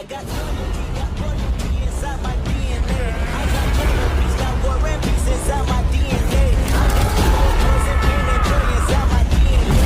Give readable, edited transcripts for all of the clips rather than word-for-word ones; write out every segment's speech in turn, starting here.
I got loyalty, got royalty inside my DNA. I got inner peace, got war and peace inside my DNA. I got joy and pain and joy inside my DNA.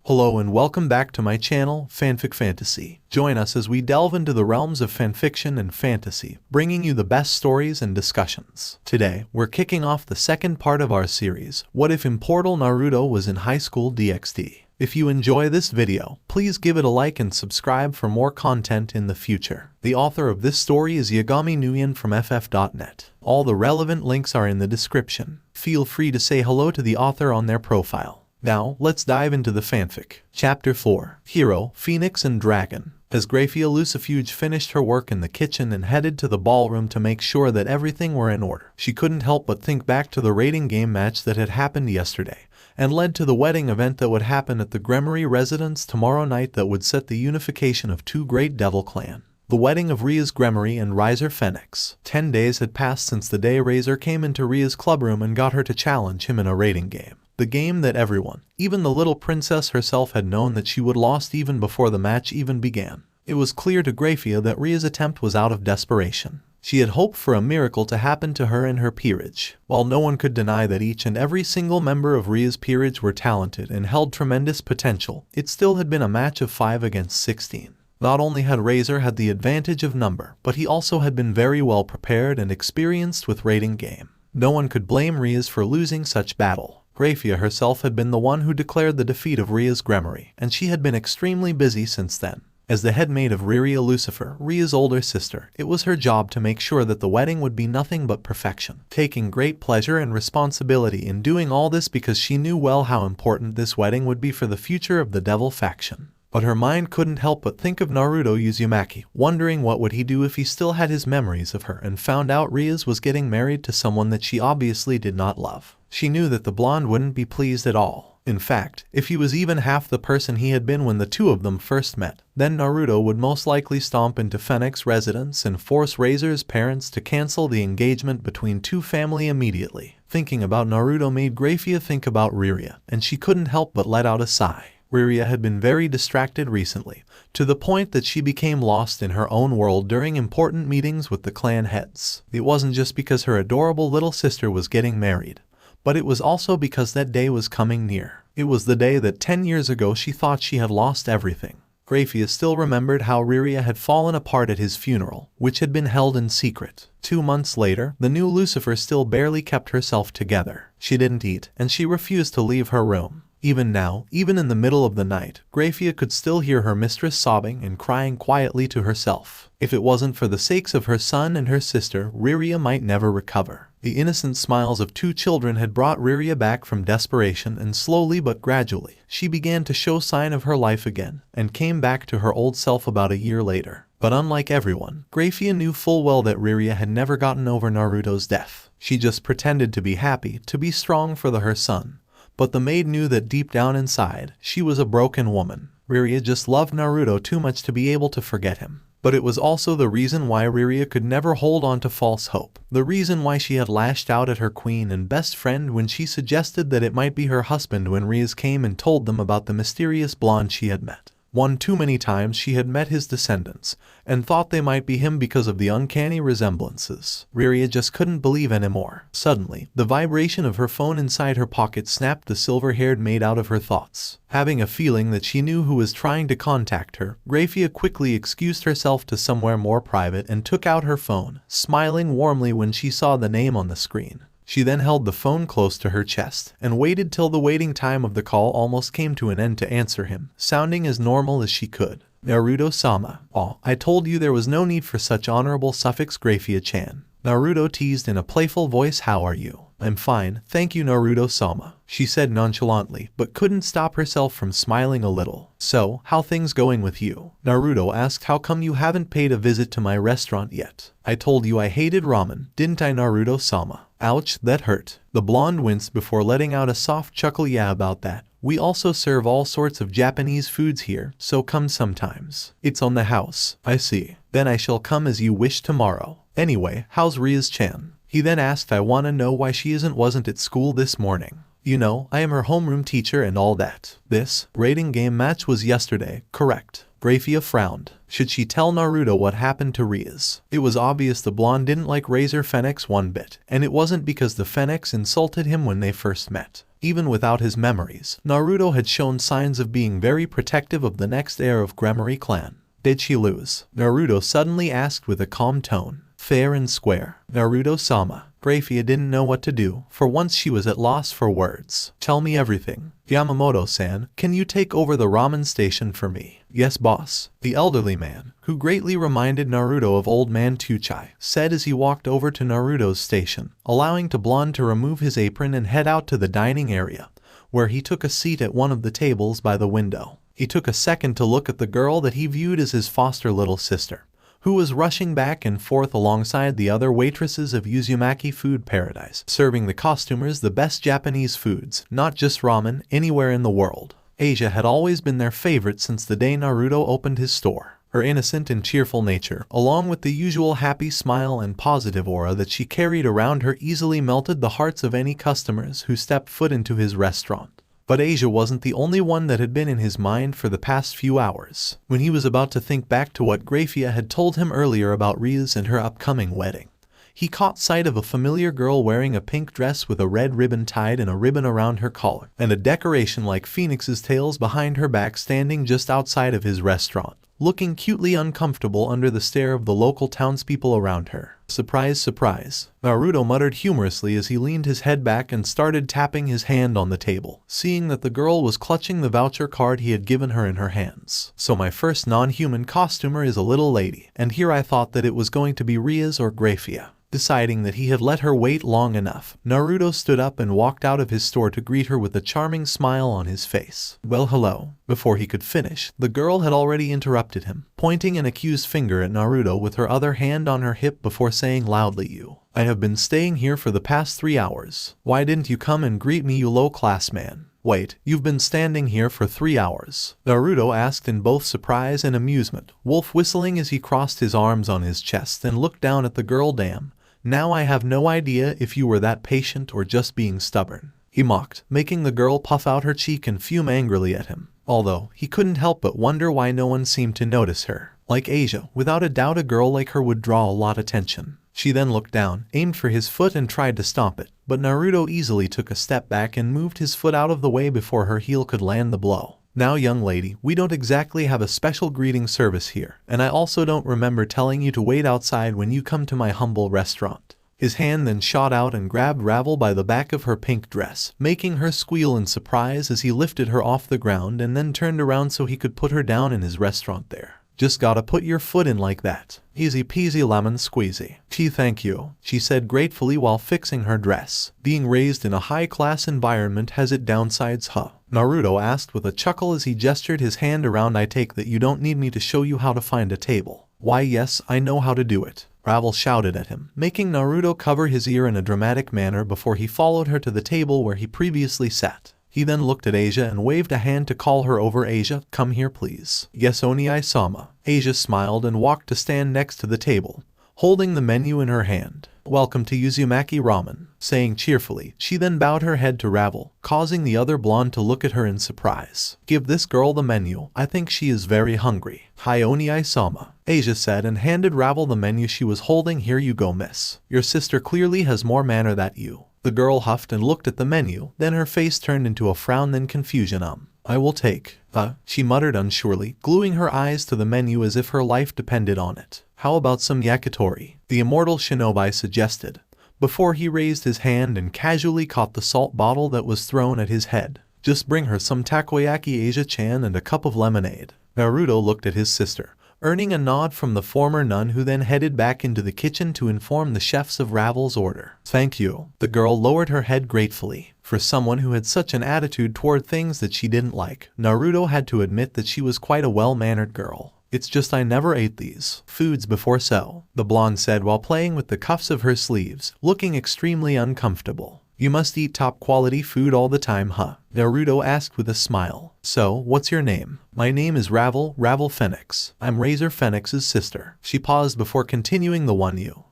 Hello and welcome back to my channel, Fanfic Fantasy. Join us as we delve into the realms of fanfiction and fantasy, bringing you the best stories and discussions. Today, we're kicking off the second part of our series, What If Immortal Naruto Was in High School DxD? If you enjoy this video, please give it a like and subscribe for more content in the future. The author of this story is YagamiNguyen from ff.net. All the relevant links are in the description. Feel free to say hello to the author on their profile. Now, let's dive into the fanfic. Chapter 4. Hero, Phoenix and Dragon. As Lucifuge finished her work in the kitchen and headed to the ballroom to make sure that everything were in order, she couldn't help but think back to the raiding game match that had happened yesterday, and led to the wedding event that would happen at the Gremory residence tomorrow night that would set the unification of two great devil clan. The wedding of Rias Gremory and Riser Phoenix. 10 days had passed since the day Razor came into Ria's clubroom and got her to challenge him in a raiding game. The game that everyone, even the little princess herself, had known that she would lost even before the match even began. It was clear to Gremory that Ria's attempt was out of desperation. She had hoped for a miracle to happen to her in her peerage. While no one could deny that each and every single member of Ria's peerage were talented and held tremendous potential, it still had been a match of 5 against 16. Not only had Razor had the advantage of number, but he also had been very well prepared and experienced with raiding game. No one could blame Rias for losing such battle. Gremory herself had been the one who declared the defeat of Rias Gremory, and she had been extremely busy since then. As the head maid of Riria Lucifer, Ria's older sister, it was her job to make sure that the wedding would be nothing but perfection, taking great pleasure and responsibility in doing all this because she knew well how important this wedding would be for the future of the devil faction. But her mind couldn't help but think of Naruto Uzumaki, wondering what would he do if he still had his memories of her and found out Rias was getting married to someone that she obviously did not love. She knew that the blonde wouldn't be pleased at all. In fact, if he was even half the person he had been when the two of them first met, then Naruto would most likely stomp into Phoenix residence and force Razor's parents to cancel the engagement between two family immediately. Thinking about Naruto made Gremory think about Riria, and she couldn't help but let out a sigh. Riria had been very distracted recently, to the point that she became lost in her own world during important meetings with the clan heads. It wasn't just because her adorable little sister was getting married, but it was also because that day was coming near. It was the day that 10 years ago she thought she had lost everything. Gremory still remembered how Riria had fallen apart at his funeral, which had been held in secret. 2 months later, the new Lucifer still barely kept herself together. She didn't eat, and she refused to leave her room. Even now, even in the middle of the night, Gremory could still hear her mistress sobbing and crying quietly to herself. If it wasn't for the sakes of her son and her sister, Riria might never recover. The innocent smiles of 2 children had brought Riria back from desperation, and slowly but gradually, she began to show sign of her life again, and came back to her old self about a year later. But unlike everyone, Gremory knew full well that Riria had never gotten over Naruto's death. She just pretended to be happy, to be strong for her son. But the maid knew that deep down inside, she was a broken woman. Riria just loved Naruto too much to be able to forget him. But it was also the reason why Riria could never hold on to false hope. The reason why she had lashed out at her queen and best friend when she suggested that it might be her husband when Rias came and told them about the mysterious blonde she had met. One too many times she had met his descendants, and thought they might be him because of the uncanny resemblances. Riria just couldn't believe anymore. Suddenly, the vibration of her phone inside her pocket snapped the silver-haired maid out of her thoughts. Having a feeling that she knew who was trying to contact her, Gremory quickly excused herself to somewhere more private and took out her phone, smiling warmly when she saw the name on the screen. She then held the phone close to her chest, and waited till the waiting time of the call almost came to an end to answer him, sounding as normal as she could. Naruto-sama. Oh, I told you there was no need for such honorable suffix, Gremory-chan. Naruto teased in a playful voice. How are you? I'm fine, thank you, Naruto-sama, she said nonchalantly, but couldn't stop herself from smiling a little. So, how things going with you? Naruto asked. How come you haven't paid a visit to my restaurant yet? I told you I hated ramen, didn't I, Naruto-sama? Ouch, that hurt. The blonde winced before letting out a soft chuckle. Yeah, about that. We also serve all sorts of Japanese foods here, so come sometimes. It's on the house. I see. Then I shall come as you wish tomorrow. Anyway, how's Rias-chan? He then asked. I wanna know why she wasn't at school this morning. You know, I am her homeroom teacher and all that. This raiding game match was yesterday, correct? Grafia frowned. Should she tell Naruto what happened to Rias? It was obvious the blonde didn't like Razor Fenix one bit, and it wasn't because the Fenix insulted him when they first met. Even without his memories, Naruto had shown signs of being very protective of the next heir of Gremory clan. Did she lose? Naruto suddenly asked with a calm tone. Fair and square. Naruto-sama. Grafia didn't know what to do. For once she was at loss for words. Tell me everything. Yamamoto-san, can you take over the ramen station for me? Yes, boss. The elderly man, who greatly reminded Naruto of old man Tuchai, said as he walked over to Naruto's station, allowing the blonde to remove his apron and head out to the dining area, where he took a seat at one of the tables by the window. He took a second to look at the girl that he viewed as his foster little sister, who was rushing back and forth alongside the other waitresses of Uzumaki Food Paradise, serving the costumers the best Japanese foods, not just ramen, anywhere in the world. Asia had always been their favorite since the day Naruto opened his store. Her innocent and cheerful nature, along with the usual happy smile and positive aura that she carried around her, easily melted the hearts of any customers who stepped foot into his restaurant. But Asia wasn't the only one that had been in his mind for the past few hours. When he was about to think back to what Grafia had told him earlier about Rias and her upcoming wedding, he caught sight of a familiar girl wearing a pink dress with a red ribbon tied and a ribbon around her collar, and a decoration like phoenix's tails behind her back, standing just outside of his restaurant, looking cutely uncomfortable under the stare of the local townspeople around her. Surprise, surprise, Naruto muttered humorously as he leaned his head back and started tapping his hand on the table, seeing that the girl was clutching the voucher card he had given her in her hands. So my first non-human costumer is a little lady, and here I thought that it was going to be Rias or Grafia. Deciding that he had let her wait long enough, Naruto stood up and walked out of his store to greet her with a charming smile on his face. Well, hello. Before he could finish, the girl had already interrupted him, pointing an accused finger at Naruto with her other hand on her hip before saying loudly, I have been staying here for the past 3 hours. Why didn't you come and greet me, you low-class man? Wait, you've been standing here for 3 hours? Naruto asked in both surprise and amusement, wolf whistling as he crossed his arms on his chest and looked down at the girl. Damn. Now I have no idea if you were that patient or just being stubborn. He mocked, making the girl puff out her cheek and fume angrily at him, although he couldn't help but wonder why no one seemed to notice her. Like Asia, without a doubt a girl like her would draw a lot of attention. She then looked down, aimed for his foot and tried to stomp it, but Naruto easily took a step back and moved his foot out of the way before her heel could land the blow. Now, young lady, we don't exactly have a special greeting service here, and I also don't remember telling you to wait outside when you come to my humble restaurant. His hand then shot out and grabbed Ravel by the back of her pink dress, making her squeal in surprise as he lifted her off the ground and then turned around so he could put her down in his restaurant there. Just gotta put your foot in like that. Easy peasy lemon squeezy. Gee, thank you, she said gratefully while fixing her dress. Being raised in a high-class environment has its downsides, huh? Naruto asked with a chuckle as he gestured his hand around. I take that you don't need me to show you how to find a table. Why, yes, I know how to do it, Ravel shouted at him, making Naruto cover his ear in a dramatic manner before he followed her to the table where he previously sat. He then looked at Asia and waved a hand to call her over. Asia, come here please. Yes, Oni-sama. Asia smiled and walked to stand next to the table, holding the menu in her hand. Welcome to Uzumaki Ramen, saying cheerfully. She then bowed her head to Ravel, causing the other blonde to look at her in surprise. Give this girl the menu, I think she is very hungry. Hi Oni-sama, Asia said and handed Ravel the menu she was holding. Here you go, miss. Your sister clearly has more manner than you. The girl huffed and looked at the menu, then her face turned into a frown then confusion. I will take, she muttered unsurely, gluing her eyes to the menu as if her life depended on it. How about some yakitori? The immortal Shinobi suggested, before he raised his hand and casually caught the salt bottle that was thrown at his head. Just bring her some takoyaki, Asia-chan, and a cup of lemonade. Naruto looked at his sister, earning a nod from the former nun, who then headed back into the kitchen to inform the chefs of Ravel's order. Thank you. The girl lowered her head gratefully. For someone who had such an attitude toward things that she didn't like, Naruto had to admit that she was quite a well-mannered girl. It's just I never ate these foods before, so, the blonde said while playing with the cuffs of her sleeves, looking extremely uncomfortable. You must eat top-quality food all the time, huh? Naruto asked with a smile. So, what's your name? My name is Ravel, Ravel Phoenix. I'm Razor Phoenix's sister. She paused before continuing. The one you,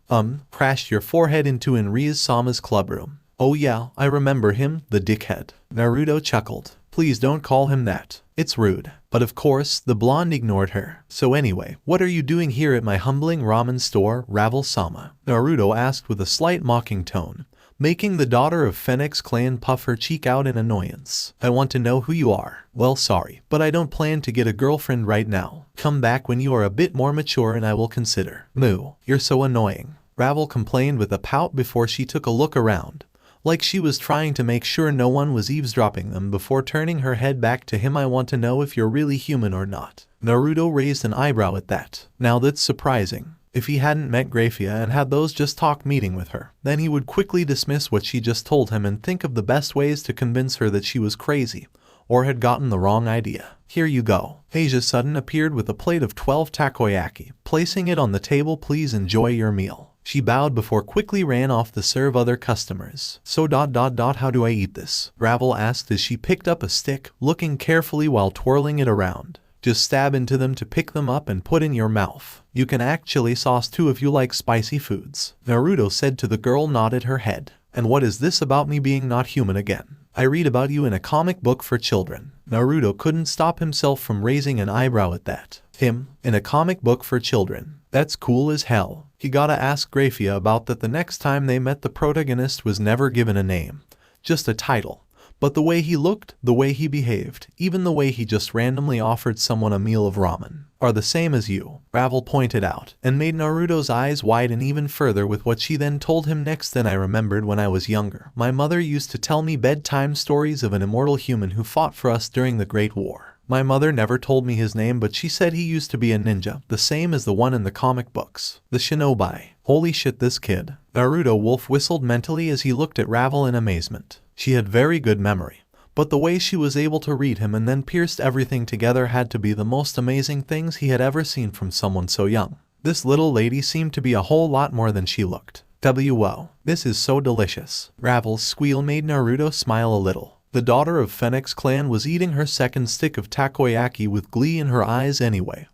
crashed your forehead into in Rias-sama's clubroom. Oh yeah, I remember him, the dickhead. Naruto chuckled. Please don't call him that. It's rude. But of course, the blonde ignored her. So anyway, what are you doing here at my humbling ramen store, Ravel-sama? Naruto asked with a slight mocking tone, making the daughter of Phoenix Clan puff her cheek out in annoyance. I want to know who you are. Well, sorry, but I don't plan to get a girlfriend right now. Come back when you are a bit more mature and I will consider. Moo, you're so annoying. Ravel complained with a pout before she took a look around, like she was trying to make sure no one was eavesdropping them before turning her head back to him. I want to know if you're really human or not. Naruto raised an eyebrow at that. Now that's surprising. If he hadn't met Grafia and had those just talk meeting with her, then he would quickly dismiss what she just told him and think of the best ways to convince her that she was crazy or had gotten the wrong idea. Here you go. Asia Sudden appeared with a plate of 12 takoyaki, placing it on the table. Please enjoy your meal. She bowed before quickly ran off to serve other customers. So how do I eat this? Ravel asked as she picked up a stick, looking carefully while twirling it around. Just stab into them to pick them up and put in your mouth. You can add chili sauce too if you like spicy foods. Naruto said to the girl, nodded her head. And what is this about me being not human again? I read about you in a comic book for children. Naruto couldn't stop himself from raising an eyebrow at that. Him, in a comic book for children. That's cool as hell. He gotta ask Grafia about that. The next time they met, the protagonist was never given a name, just a title. But the way he looked, the way he behaved, even the way he just randomly offered someone a meal of ramen, are the same as you, Ravel pointed out, and made Naruto's eyes widen even further with what she then told him next. Then I remembered when I was younger, my mother used to tell me bedtime stories of an immortal human who fought for us during the Great War. My mother never told me his name, but she said he used to be a ninja, the same as the one in the comic books, the Shinobi. Holy shit, this kid. Naruto wolf whistled mentally as he looked at Ravel in amazement. She had very good memory, but the way she was able to read him and then pierced everything together had to be the most amazing things he had ever seen from someone so young. This little lady seemed to be a whole lot more than she looked. Wow, this is so delicious. Ravel's squeal made Naruto smile a little. The daughter of Phoenix Clan was eating her second stick of takoyaki with glee in her eyes anyway.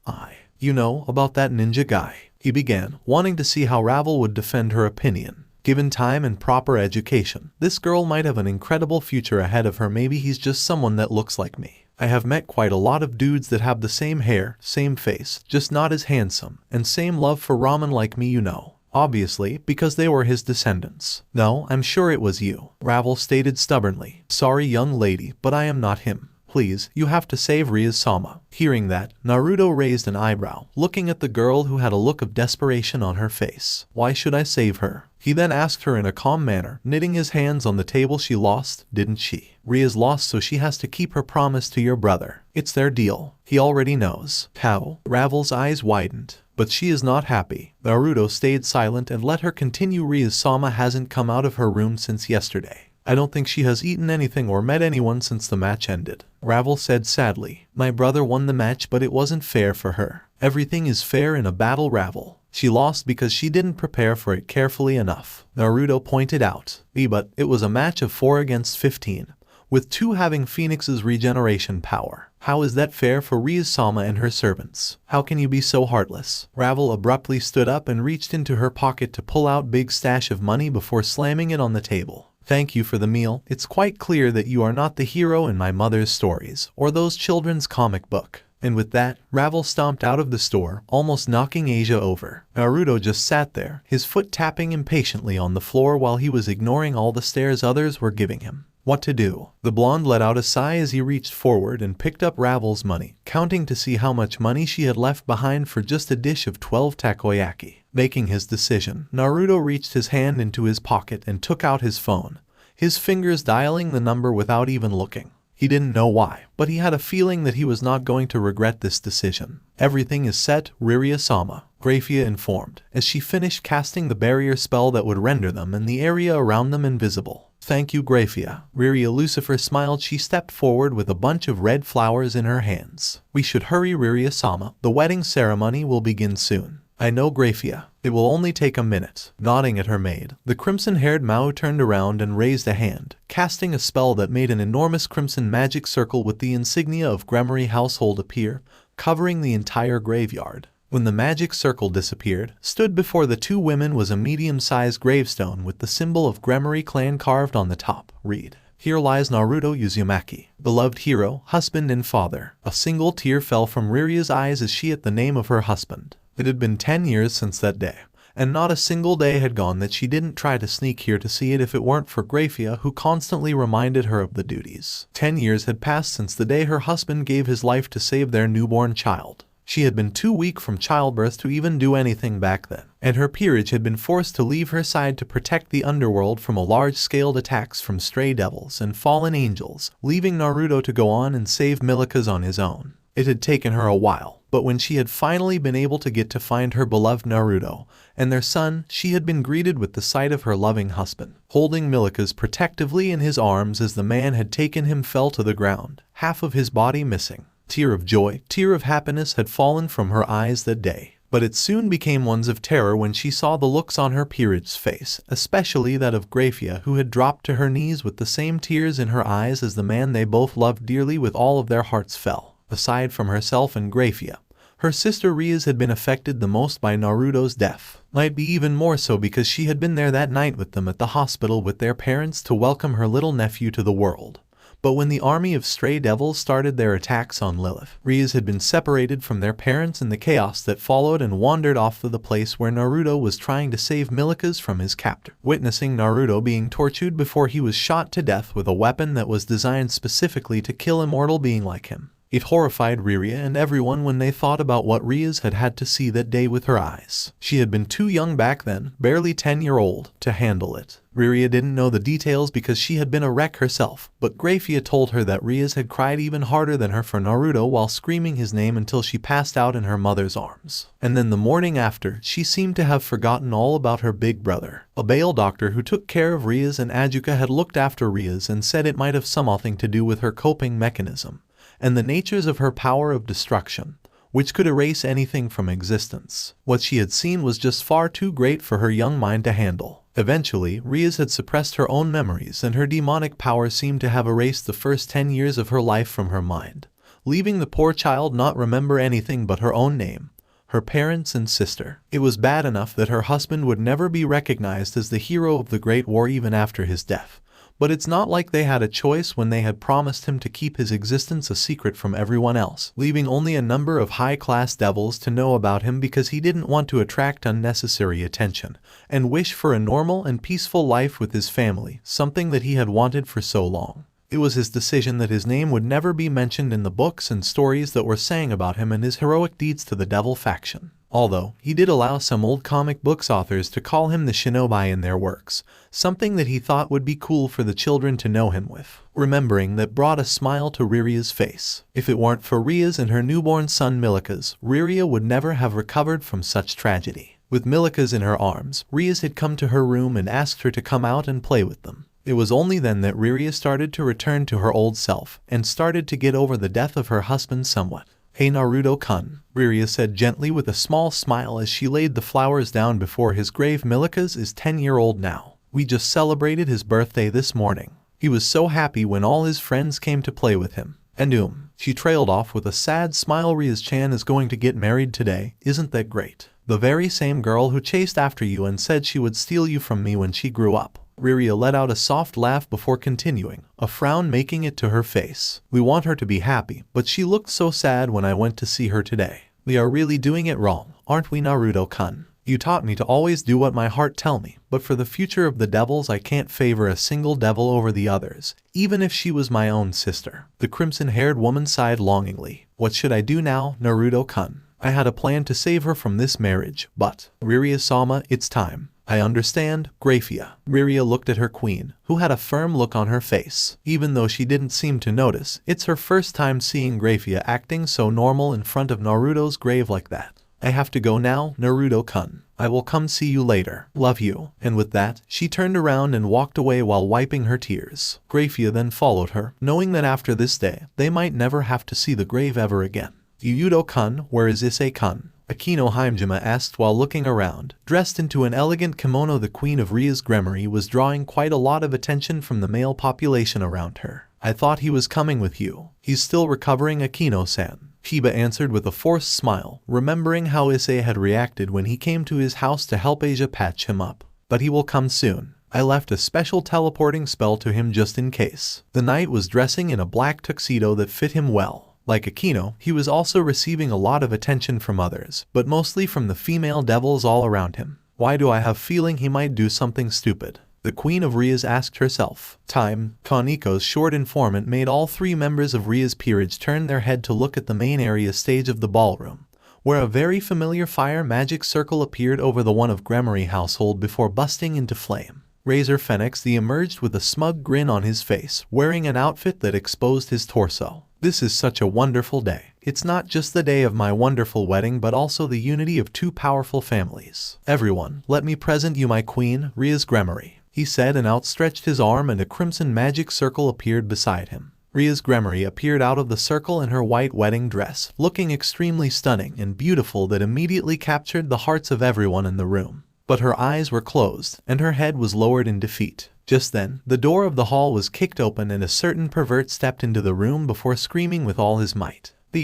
You know about that ninja guy, he began, wanting to see how Ravel would defend her opinion. Given time and proper education, this girl might have an incredible future ahead of her. Maybe he's just someone that looks like me. I have met quite a lot of dudes that have the same hair, same face, just not as handsome, and same love for ramen like me, you know. Obviously, because they were his descendants. No, I'm sure it was you, Ravel stated stubbornly. Sorry young lady, but I am not him. Please, you have to save Rias-sama. Hearing that, Naruto raised an eyebrow, looking at the girl who had a look of desperation on her face. Why should I save her? He then asked her in a calm manner, knitting his hands on the table. She lost, didn't she? Rias lost, so she has to keep her promise to your brother. It's their deal. He already knows. How? Ravel's eyes widened. But she is not happy. Naruto stayed silent and let her continue. Rias-sama hasn't come out of her room since yesterday. I don't think she has eaten anything or met anyone since the match ended. Ravel said sadly. My brother won the match, but it wasn't fair for her. Everything is fair in a battle, Ravel. She lost because she didn't prepare for it carefully enough, Naruto pointed out. But it was a match of 4 against 15, with 2 having Phoenix's regeneration power. How is that fair for Rias-sama and her servants? How can you be so heartless? Ravel abruptly stood up and reached into her pocket to pull out big stash of money before slamming it on the table. Thank you for the meal. It's quite clear that you are not the hero in my mother's stories, or those children's comic book. And with that, Ravel stomped out of the store, almost knocking Asia over. Naruto just sat there, his foot tapping impatiently on the floor while he was ignoring all the stares others were giving him. What to do? The blonde let out a sigh as he reached forward and picked up Ravel's money, counting to see how much money she had left behind for just a dish of 12 takoyaki. Making his decision, Naruto reached his hand into his pocket and took out his phone, his fingers dialing the number without even looking. He didn't know why, but he had a feeling that he was not going to regret this decision. Everything is set, Rias-sama, Grafia informed, as she finished casting the barrier spell that would render them and the area around them invisible. Thank you, Grafia. Lucifer smiled. She stepped forward with a bunch of red flowers in her hands. We should hurry, Rias-sama. The wedding ceremony will begin soon. I know, Grafia. It will only take a minute. Nodding at her maid, the crimson-haired Mao turned around and raised a hand, casting a spell that made an enormous crimson magic circle with the insignia of Gremory household appear, covering the entire graveyard. When the magic circle disappeared, stood before the 2 women was a medium-sized gravestone with the symbol of Gremory clan carved on the top. Read. Here lies Naruto Uzumaki, beloved hero, husband and father. A single tear fell from Riria's eyes as she at the name of her husband. It had been 10 years since that day, and not a single day had gone that she didn't try to sneak here to see it if it weren't for Grafia, who constantly reminded her of the duties. 10 years had passed since the day her husband gave his life to save their newborn child. She had been too weak from childbirth to even do anything back then, and her peerage had been forced to leave her side to protect the underworld from a large-scaled attacks from stray devils and fallen angels, leaving Naruto to go on and save Milika's on his own. It had taken her a while, but when she had finally been able to get to find her beloved Naruto and their son, she had been greeted with the sight of her loving husband, holding Milika's protectively in his arms as the man had taken him fell to the ground, half of his body missing. Tear of joy, tear of happiness had fallen from her eyes that day, but it soon became ones of terror when she saw the looks on her peerage's face, especially that of Grafia, who had dropped to her knees with the same tears in her eyes as the man they both loved dearly with all of their hearts fell. Aside from herself and Grafia, her sister Rias had been affected the most by Naruto's death, might be even more so because she had been there that night with them at the hospital with their parents to welcome her little nephew to the world. But when the army of stray devils started their attacks on Lilith, Rias had been separated from their parents in the chaos that followed and wandered off to the place where Naruto was trying to save Milika's from his captor, witnessing Naruto being tortured before he was shot to death with a weapon that was designed specifically to kill immortal being like him. It horrified Riria and everyone when they thought about what Rias had had to see that day with her eyes. She had been too young back then, barely 10-year-old, to handle it. Riria didn't know the details because she had been a wreck herself, but Grafia told her that Rias had cried even harder than her for Naruto while screaming his name until she passed out in her mother's arms. And then the morning after, she seemed to have forgotten all about her big brother. A Bale doctor who took care of Rias and Ajuka had looked after Rias and said it might have something to do with her coping mechanism and the natures of her power of destruction, which could erase anything from existence. What she had seen was just far too great for her young mind to handle. Eventually, Rias had suppressed her own memories and her demonic power seemed to have erased the first 10 years of her life from her mind, leaving the poor child not remember anything but her own name, her parents and sister. It was bad enough that her husband would never be recognized as the hero of the Great War even after his death. But it's not like they had a choice when they had promised him to keep his existence a secret from everyone else, leaving only a number of high-class devils to know about him because he didn't want to attract unnecessary attention, and wish for a normal and peaceful life with his family, something that he had wanted for so long. It was his decision that his name would never be mentioned in the books and stories that were saying about him and his heroic deeds to the devil faction. Although, he did allow some old comic books authors to call him the Shinobi in their works, something that he thought would be cool for the children to know him with. Remembering that brought a smile to Riria's face. If it weren't for Rias and her newborn son Milika's, Riria would never have recovered from such tragedy. With Milika's in her arms, Rias had come to her room and asked her to come out and play with them. It was only then that Riria started to return to her old self, and started to get over the death of her husband somewhat. "Hey Naruto-kun," Riria said gently with a small smile as she laid the flowers down before his grave. Milika's is 10-year-old now. We just celebrated his birthday this morning. He was so happy when all his friends came to play with him. And she trailed off with a sad smile. Rias-chan is going to get married today, isn't that great? The very same girl who chased after you and said she would steal you from me when she grew up. Riria let out a soft laugh before continuing, a frown making it to her face. We want her to be happy, but she looked so sad when I went to see her today. We are really doing it wrong, aren't we, Naruto-kun? You taught me to always do what my heart tell me, but for the future of the devils I can't favor a single devil over the others, even if she was my own sister. The crimson-haired woman sighed longingly. What should I do now, Naruto-kun? I had a plan to save her from this marriage, but Riria-sama, it's time. I understand, Grafia. Riria looked at her queen, who had a firm look on her face. Even though she didn't seem to notice, it's her first time seeing Grafia acting so normal in front of Naruto's grave like that. I have to go now, Naruto-kun. I will come see you later. Love you. And with that, she turned around and walked away while wiping her tears. Grafia then followed her, knowing that after this day, they might never have to see the grave ever again. Yuuto-kun, where is Issei-kun? Akino Himejima asked while looking around. Dressed into an elegant kimono, the queen of Rias Gremory was drawing quite a lot of attention from the male population around her. I thought he was coming with you. He's still recovering, Akino-san. Hiba answered with a forced smile, remembering how Issei had reacted when he came to his house to help Asia patch him up. But he will come soon. I left a special teleporting spell to him just in case. The knight was dressing in a black tuxedo that fit him well. Like Akino, he was also receiving a lot of attention from others, but mostly from the female devils all around him. Why do I have feeling he might do something stupid? The Queen of Rias asked herself. Time. Kaniko's short informant made all 3 members of Rias' peerage turn their head to look at the main area stage of the ballroom, where a very familiar fire magic circle appeared over the one of Gremory household before busting into flame. Razor Phoenix the emerged with a smug grin on his face, wearing an outfit that exposed his torso. This is such a wonderful day. It's not just the day of my wonderful wedding but also the unity of 2 powerful families. Everyone, let me present you my queen, Rias Gremory, he said and outstretched his arm and a crimson magic circle appeared beside him. Rias Gremory appeared out of the circle in her white wedding dress, looking extremely stunning and beautiful that immediately captured the hearts of everyone in the room. But her eyes were closed, and her head was lowered in defeat. Just then, the door of the hall was kicked open and a certain pervert stepped into the room before screaming with all his might. The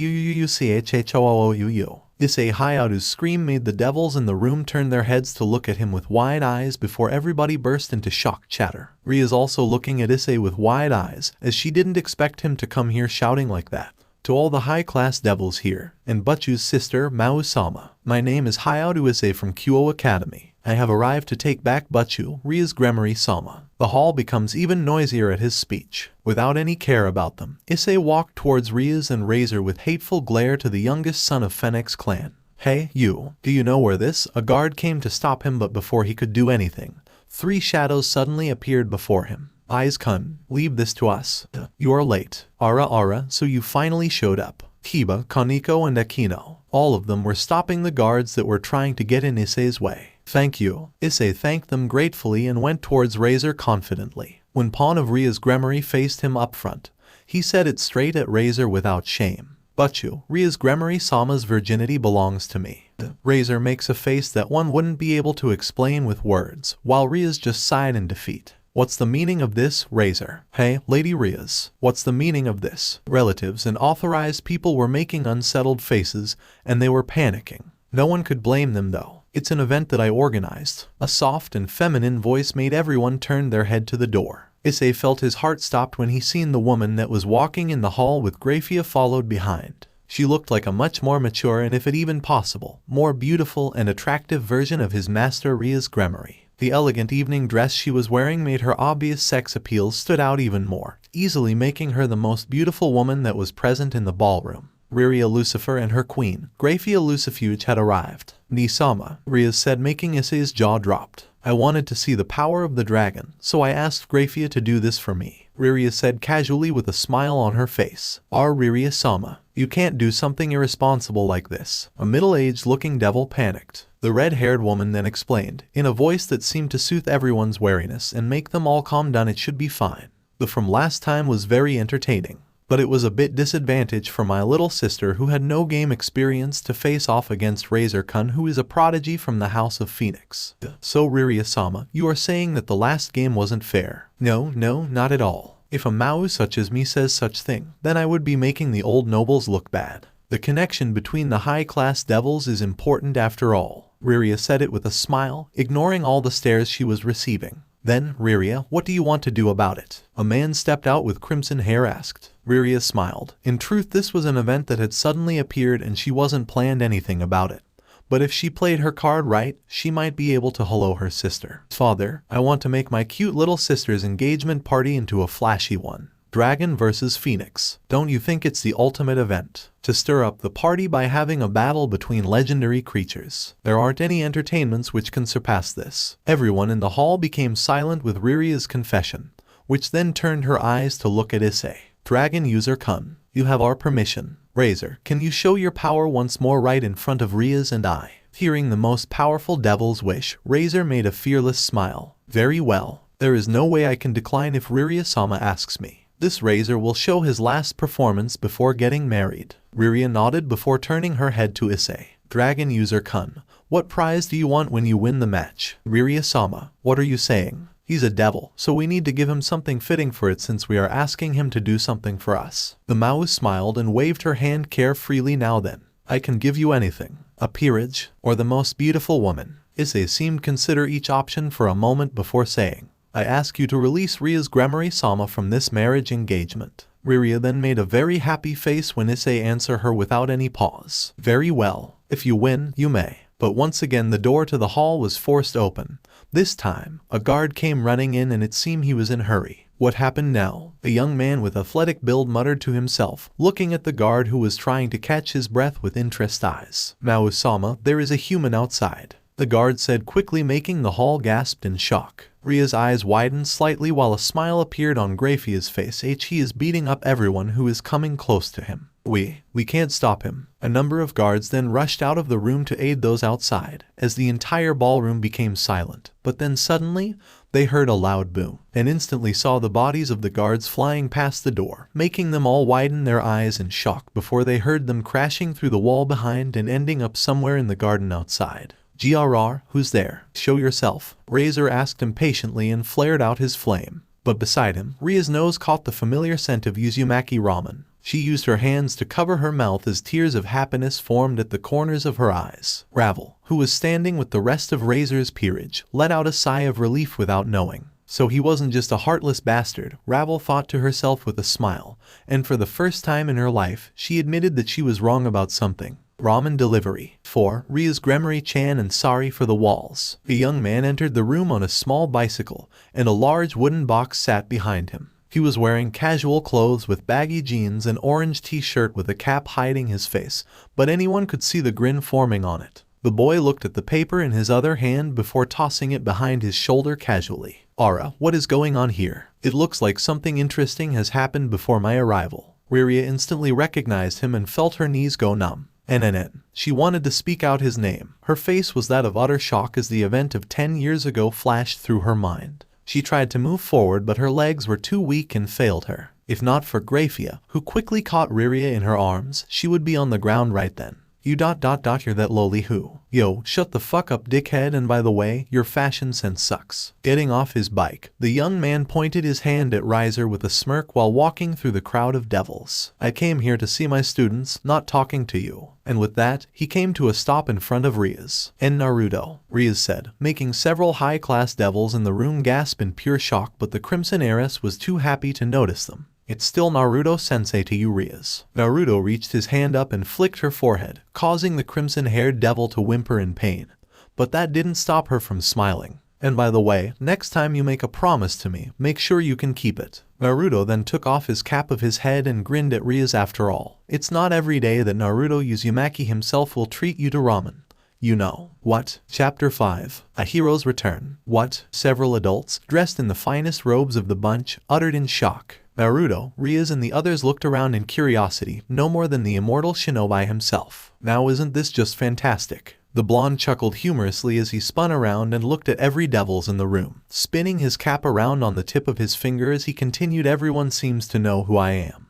Issei Hayaudu's scream made the devils in the room turn their heads to look at him with wide eyes before everybody burst into shocked chatter. Ria's also looking at Issei with wide eyes, as she didn't expect him to come here shouting like that. To all the high-class devils here, and Butchu's sister, Mao-sama, my name is Hayaudu Issei from Kyo Academy. I have arrived to take back Butchu, Rias Gremory-sama. The hall becomes even noisier at his speech. Without any care about them, Issei walked towards Rias and Razor with hateful glare to the youngest son of Phoenix clan. Hey, you, do you know where this? A guard came to stop him but before he could do anything, 3 shadows suddenly appeared before him. Eyes-kun, leave this to us. You are late. Ara, so you finally showed up. Kiba, Kaniko and Akino, all of them were stopping the guards that were trying to get in Issei's way. Thank you. Issei thanked them gratefully and went towards Razor confidently. When Pawn of Rias Gremory faced him up front, he said it straight at Razor without shame. Butchu, Rias Gremory-sama's virginity belongs to me. Razor makes a face that one wouldn't be able to explain with words, while Rias just sighed in defeat. What's the meaning of this, Razor? Hey, Lady Rias, what's the meaning of this? Relatives and authorized people were making unsettled faces, and they were panicking. No one could blame them though. It's an event that I organized. A soft and feminine voice made everyone turn their head to the door. Issei felt his heart stopped when he seen the woman that was walking in the hall with Grafia followed behind. She looked like a much more mature and if it even possible, more beautiful and attractive version of his master Rias Gremory. The elegant evening dress she was wearing made her obvious sex appeal stood out even more, easily making her the most beautiful woman that was present in the ballroom. Riria Lucifer and her queen, Grafia Lucifuge, had arrived. Nisama, Rias said, making Issei's jaw dropped. I wanted to see the power of the dragon, so I asked Grafia to do this for me. Riria said casually with a smile on her face. Riria-sama, you can't do something irresponsible like this. A middle-aged looking devil panicked. The red-haired woman then explained, in a voice that seemed to soothe everyone's wariness and make them all calm down, it should be fine. The from last time was very entertaining, but it was a bit disadvantage for my little sister who had no game experience to face off against Razor-kun, who is a prodigy from the House of Phoenix. So Riria-sama, you are saying that the last game wasn't fair? No, not at all. If a Mao such as me says such thing, then I would be making the old nobles look bad. The connection between the high-class devils is important after all. Riria said it with a smile, ignoring all the stares she was receiving. Then, Riria, what do you want to do about it? A man stepped out with crimson hair asked. Riria smiled. In truth, this was an event that had suddenly appeared and she wasn't planned anything about it. But if she played her card right, she might be able to hello her sister. Father, I want to make my cute little sister's engagement party into a flashy one. Dragon versus Phoenix. Don't you think it's the ultimate event? To stir up the party by having a battle between legendary creatures. There aren't any entertainments which can surpass this. Everyone in the hall became silent with Riria's confession, which then turned her eyes to look at Issei. Dragon user Kun, you have our permission. Razor, can you show your power once more right in front of Rias and I? Hearing the most powerful devil's wish, Razor made a fearless smile. Very well. There is no way I can decline if Riria-sama asks me. This Razor will show his last performance before getting married. Riria nodded before turning her head to Issei. Dragon user Kun, what prize do you want when you win the match? Riria-sama, what are you saying? He's a devil, so we need to give him something fitting for it since we are asking him to do something for us. The Mao smiled and waved her hand carefreely. Now then, I can give you anything. A peerage, or the most beautiful woman. Issei seemed to consider each option for a moment before saying, I ask you to release Rias Gremory-sama from this marriage engagement. Riria then made a very happy face when Issei answered her without any pause. Very well. If you win, you may. But once again the door to the hall was forced open. This time, a guard came running in and it seemed he was in a hurry. What happened now? A young man with athletic build muttered to himself, looking at the guard who was trying to catch his breath with interest eyes. Mao-sama, there is a human outside. The guard said quickly, making the hall gasp in shock. Ria's eyes widened slightly while a smile appeared on Graphia's face. He is beating up everyone who is coming close to him. We can't stop him. A number of guards then rushed out of the room to aid those outside, as the entire ballroom became silent. But then suddenly, they heard a loud boom, and instantly saw the bodies of the guards flying past the door, making them all widen their eyes in shock before they heard them crashing through the wall behind and ending up somewhere in the garden outside. GRR, who's there? Show yourself, Razor asked impatiently and flared out his flame. But beside him, Ria's nose caught the familiar scent of Uzumaki ramen. She used her hands to cover her mouth as tears of happiness formed at the corners of her eyes. Ravel, who was standing with the rest of Razor's peerage, let out a sigh of relief without knowing. So he wasn't just a heartless bastard, Ravel thought to herself with a smile, and for the first time in her life, she admitted that she was wrong about something. Ramen delivery. 4. Rias Gremory-chan and sorry for the walls. A young man entered the room on a small bicycle, and a large wooden box sat behind him. He was wearing casual clothes with baggy jeans and orange t-shirt with a cap hiding his face, but anyone could see the grin forming on it. The boy looked at the paper in his other hand before tossing it behind his shoulder casually. Ara, what is going on here? It looks like something interesting has happened before my arrival. Riria instantly recognized him and felt her knees go numb. NNN. She wanted to speak out his name. Her face was that of utter shock as the event of 10 years ago flashed through her mind. She tried to move forward but her legs were too weak and failed her. If not for Grafia, who quickly caught Riria in her arms, she would be on the ground right then. You're that lowly who? Yo, shut the fuck up dickhead, and by the way, your fashion sense sucks. Getting off his bike, the young man pointed his hand at Riser with a smirk while walking through the crowd of devils. I came here to see my students, not talking to you. And with that, he came to a stop in front of Rias. And Naruto, Rias said, making several high-class devils in the room gasp in pure shock, but the Crimson Heiress was too happy to notice them. It's still Naruto-sensei to you, Rias. Naruto reached his hand up and flicked her forehead, causing the crimson-haired devil to whimper in pain. But that didn't stop her from smiling. And by the way, next time you make a promise to me, make sure you can keep it. Naruto then took off his cap of his head and grinned at Rias. After all, it's not every day that Naruto Uzumaki himself will treat you to ramen. You know. What? Chapter 5. A Hero's Return. What? Several adults, dressed in the finest robes of the bunch, uttered in shock. Naruto, Rias and the others looked around in curiosity, no more than the immortal Shinobi himself. Now isn't this just fantastic? The blonde chuckled humorously as he spun around and looked at every devils in the room, spinning his cap around on the tip of his finger as he continued. Everyone seems to know who I am.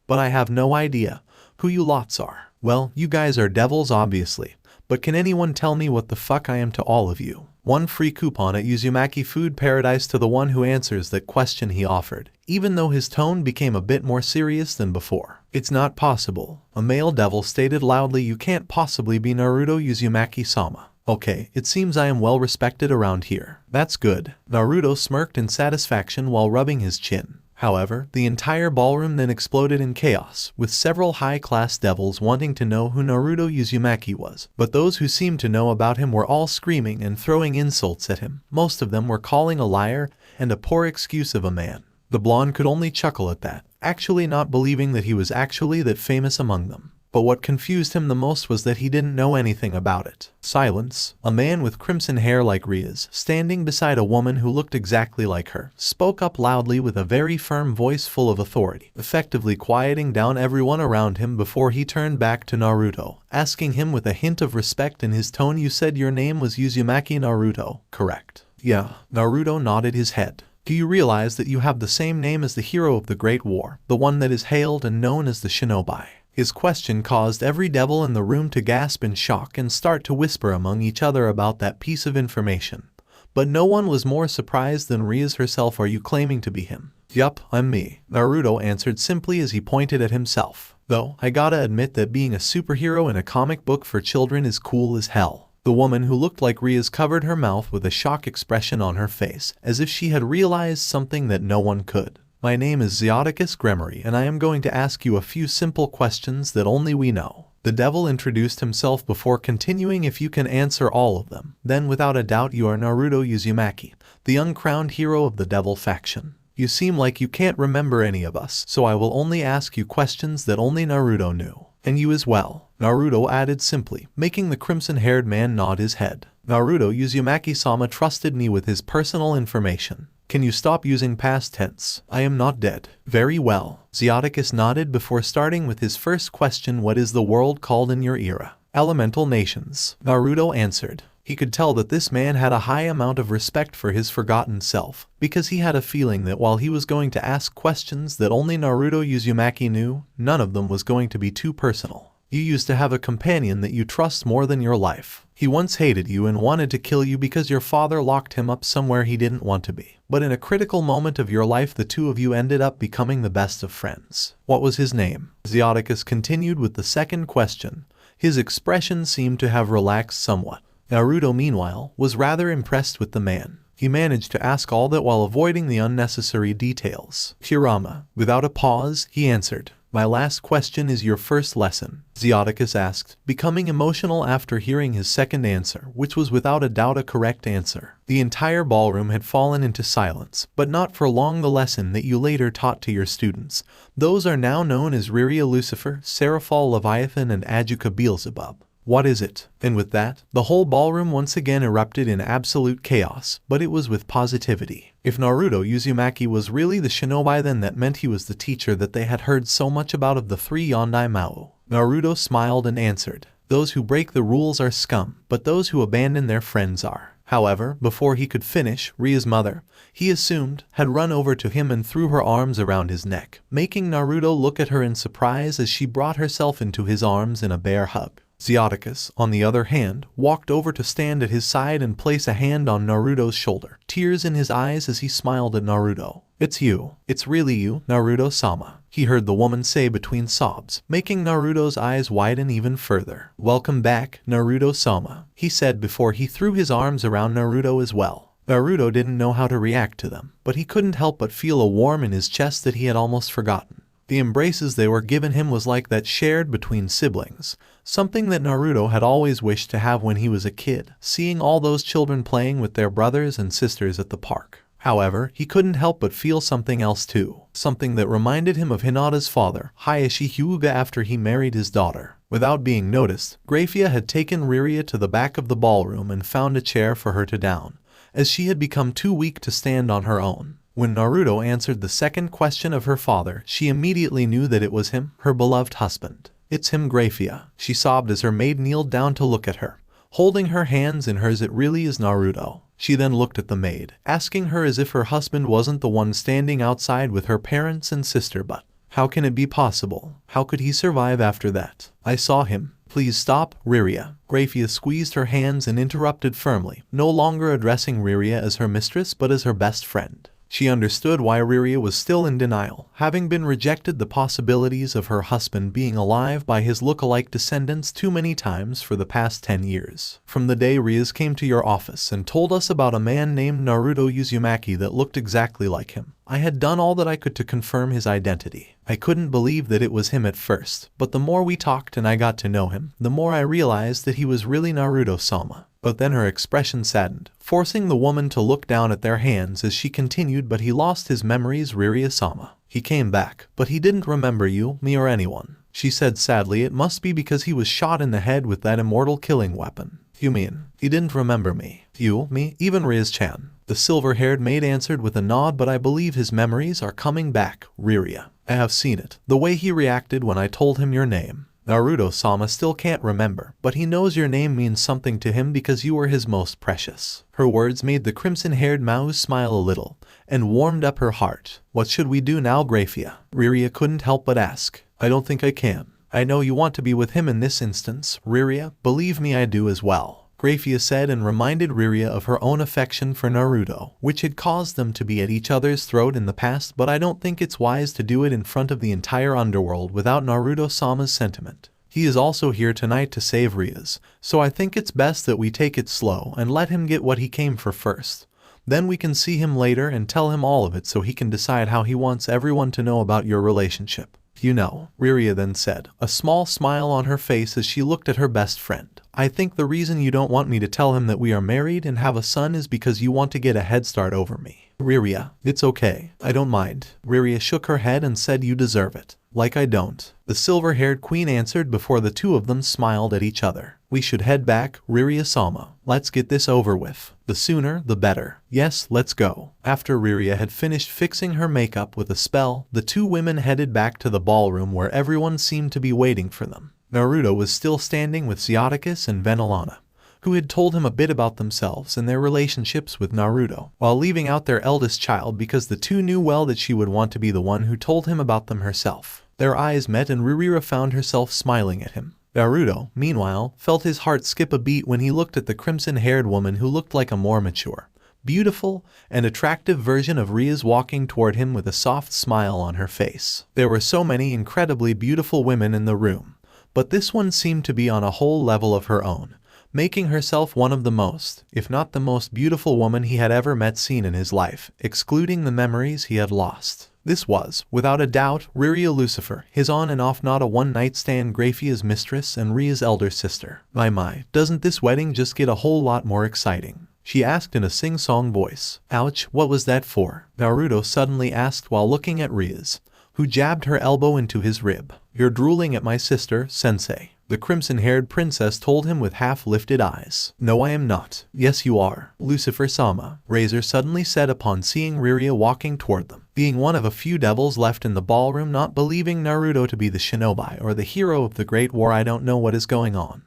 But I have no idea who you lots are. Well, you guys are devils obviously, but can anyone tell me what the fuck I am to all of you? One free coupon at Uzumaki Food Paradise to the one who answers that question, he offered, even though his tone became a bit more serious than before. It's not possible. A male devil stated loudly. You can't possibly be Naruto Uzumaki-sama. Okay, it seems I am well respected around here. That's good. Naruto smirked in satisfaction while rubbing his chin. However, the entire ballroom then exploded in chaos, with several high-class devils wanting to know who Naruto Uzumaki was. But those who seemed to know about him were all screaming and throwing insults at him. Most of them were calling a liar and a poor excuse of a man. The blonde could only chuckle at that, actually not believing that he was actually that famous among them. But what confused him the most was that he didn't know anything about it. Silence. A man with crimson hair like Rias, standing beside a woman who looked exactly like her, spoke up loudly with a very firm voice full of authority, effectively quieting down everyone around him before he turned back to Naruto, asking him with a hint of respect in his tone, you said your name was Uzumaki Naruto, correct? Yeah. Naruto nodded his head. Do you realize that you have the same name as the hero of the Great War, the one that is hailed and known as the Shinobi? His question caused every devil in the room to gasp in shock and start to whisper among each other about that piece of information. But no one was more surprised than Rias herself. Are you claiming to be him? Yup, I'm me, Naruto answered simply as he pointed at himself. Though, I gotta admit that being a superhero in a comic book for children is cool as hell. The woman who looked like Rias covered her mouth with a shock expression on her face, as if she had realized something that no one could. My name is Gremory, and I am going to ask you a few simple questions that only we know. The devil introduced himself before continuing. If you can answer all of them, then without a doubt you are Naruto Uzumaki, the uncrowned hero of the devil faction. You seem like you can't remember any of us, so I will only ask you questions that only Naruto knew. And you as well, Naruto added simply, making the crimson-haired man nod his head. Naruto Uzumaki-sama trusted me with his personal information. Can you stop using past tense? I am not dead. Very well. Zeoticus nodded before starting with his first question. What is the world called in your era? Elemental nations. Naruto answered. He could tell that this man had a high amount of respect for his forgotten self, because he had a feeling that while he was going to ask questions that only Naruto Uzumaki knew, none of them was going to be too personal. You used to have a companion that you trust more than your life. He once hated you and wanted to kill you because your father locked him up somewhere he didn't want to be. But in a critical moment of your life, the two of you ended up becoming the best of friends. What was his name? Zeoticus continued with the second question. His expression seemed to have relaxed somewhat. Naruto, meanwhile, was rather impressed with the man. He managed to ask all that while avoiding the unnecessary details. Kurama. Without a pause, he answered. My last question is your first lesson, Zeoticus asked, becoming emotional after hearing his second answer, which was without a doubt a correct answer. The entire ballroom had fallen into silence, but not for long. The lesson that you later taught to your students. Those are now known as Riria Lucifer, Seraphol Leviathan, and Ajuka Beelzebub. What is it? And with that, the whole ballroom once again erupted in absolute chaos, but it was with positivity. If Naruto Uzumaki was really the shinobi, then that meant he was the teacher that they had heard so much about of the three Yondai Mao. Naruto smiled and answered, those who break the rules are scum, but those who abandon their friends are. However, before he could finish, Ria's mother, he assumed, had run over to him and threw her arms around his neck, making Naruto look at her in surprise as she brought herself into his arms in a bear hug. Zeoticus, on the other hand, walked over to stand at his side and place a hand on Naruto's shoulder, tears in his eyes as he smiled at Naruto. It's you. It's really you, Naruto-sama, he heard the woman say between sobs, making Naruto's eyes widen even further. Welcome back, Naruto-sama, he said before he threw his arms around Naruto as well. Naruto didn't know how to react to them, but he couldn't help but feel a warmth in his chest that he had almost forgotten. The embraces they were given him was like that shared between siblings, something that Naruto had always wished to have when he was a kid, seeing all those children playing with their brothers and sisters at the park. However, he couldn't help but feel something else too, something that reminded him of Hinata's father, Hayashi Hyuga, after he married his daughter. Without being noticed, Grafia had taken Riria to the back of the ballroom and found a chair for her to down, as she had become too weak to stand on her own. When Naruto answered the second question of her father, she immediately knew that it was him, her beloved husband. It's him, Grafia, she sobbed as her maid kneeled down to look at her, holding her hands in hers. It really is Naruto. She then looked at the maid, asking her as if her husband wasn't the one standing outside with her parents and sister. But how can it be possible? How could he survive after that? I saw him. Please stop, Riria. Grafia squeezed her hands and interrupted firmly, no longer addressing Riria as her mistress but as her best friend. She understood why Riria was still in denial, having been rejected the possibilities of her husband being alive by his look-alike descendants too many times for the past 10 years. From the day Rias came to your office and told us about a man named Naruto Uzumaki that looked exactly like him, I had done all that I could to confirm his identity. I couldn't believe that it was him at first, but the more we talked and I got to know him, the more I realized that he was really Naruto-sama. But then her expression saddened, forcing the woman to look down at their hands as she continued. But he lost his memories, Riria-sama. He came back, but he didn't remember you, me, or anyone. She said sadly, it must be because he was shot in the head with that immortal killing weapon. You mean, he didn't remember me? You, me, even Rias-chan? The silver-haired maid answered with a nod. But I believe his memories are coming back, Riria. I have seen it. The way he reacted when I told him your name. Naruto-sama still can't remember, but he knows your name means something to him because you were his most precious. Her words made the crimson-haired Mao smile a little, and warmed up her heart. What should we do now, Grafia? Riria couldn't help but ask. I don't think I can. I know you want to be with him in this instance, Riria. Believe me, I do as well. Grafia said, and reminded Riria of her own affection for Naruto, which had caused them to be at each other's throat in the past. But I don't think it's wise to do it in front of the entire underworld without Naruto-sama's sentiment. He is also here tonight to save Rias, so I think it's best that we take it slow and let him get what he came for first. Then we can see him later and tell him all of it so he can decide how he wants everyone to know about your relationship. You know, Riria then said, a small smile on her face as she looked at her best friend. I think the reason you don't want me to tell him that we are married and have a son is because you want to get a head start over me. Riria, it's okay. I don't mind. Riria shook her head and said you deserve it. Like I don't. The silver-haired queen answered before the two of them smiled at each other. We should head back, Riria-sama. Let's get this over with. The sooner, the better. Yes, let's go. After Riria had finished fixing her makeup with a spell, the two women headed back to the ballroom where everyone seemed to be waiting for them. Naruto was still standing with Xiaticus and Venelana, who had told him a bit about themselves and their relationships with Naruto, while leaving out their eldest child because the two knew well that she would want to be the one who told him about them herself. Their eyes met and Ririra found herself smiling at him. Naruto, meanwhile, felt his heart skip a beat when he looked at the crimson-haired woman who looked like a more mature, beautiful, and attractive version of Rias walking toward him with a soft smile on her face. There were so many incredibly beautiful women in the room, but this one seemed to be on a whole level of her own, making herself one of the most, if not the most beautiful woman he had ever seen in his life, excluding the memories he had lost. This was, without a doubt, Riria Lucifer, his on and off not a one-night stand Graphia's mistress and Ria's elder sister. My, doesn't this wedding just get a whole lot more exciting? She asked in a sing-song voice. Ouch, what was that for? Naruto suddenly asked while looking at Rias, who jabbed her elbow into his rib. You're drooling at my sister, sensei. The crimson-haired princess told him with half-lifted eyes. No, I am not. Yes, you are. Lucifer-sama, Razor suddenly said upon seeing Riria walking toward them. Being one of a few devils left in the ballroom not believing Naruto to be the shinobi or the hero of the Great War, I don't know what is going on.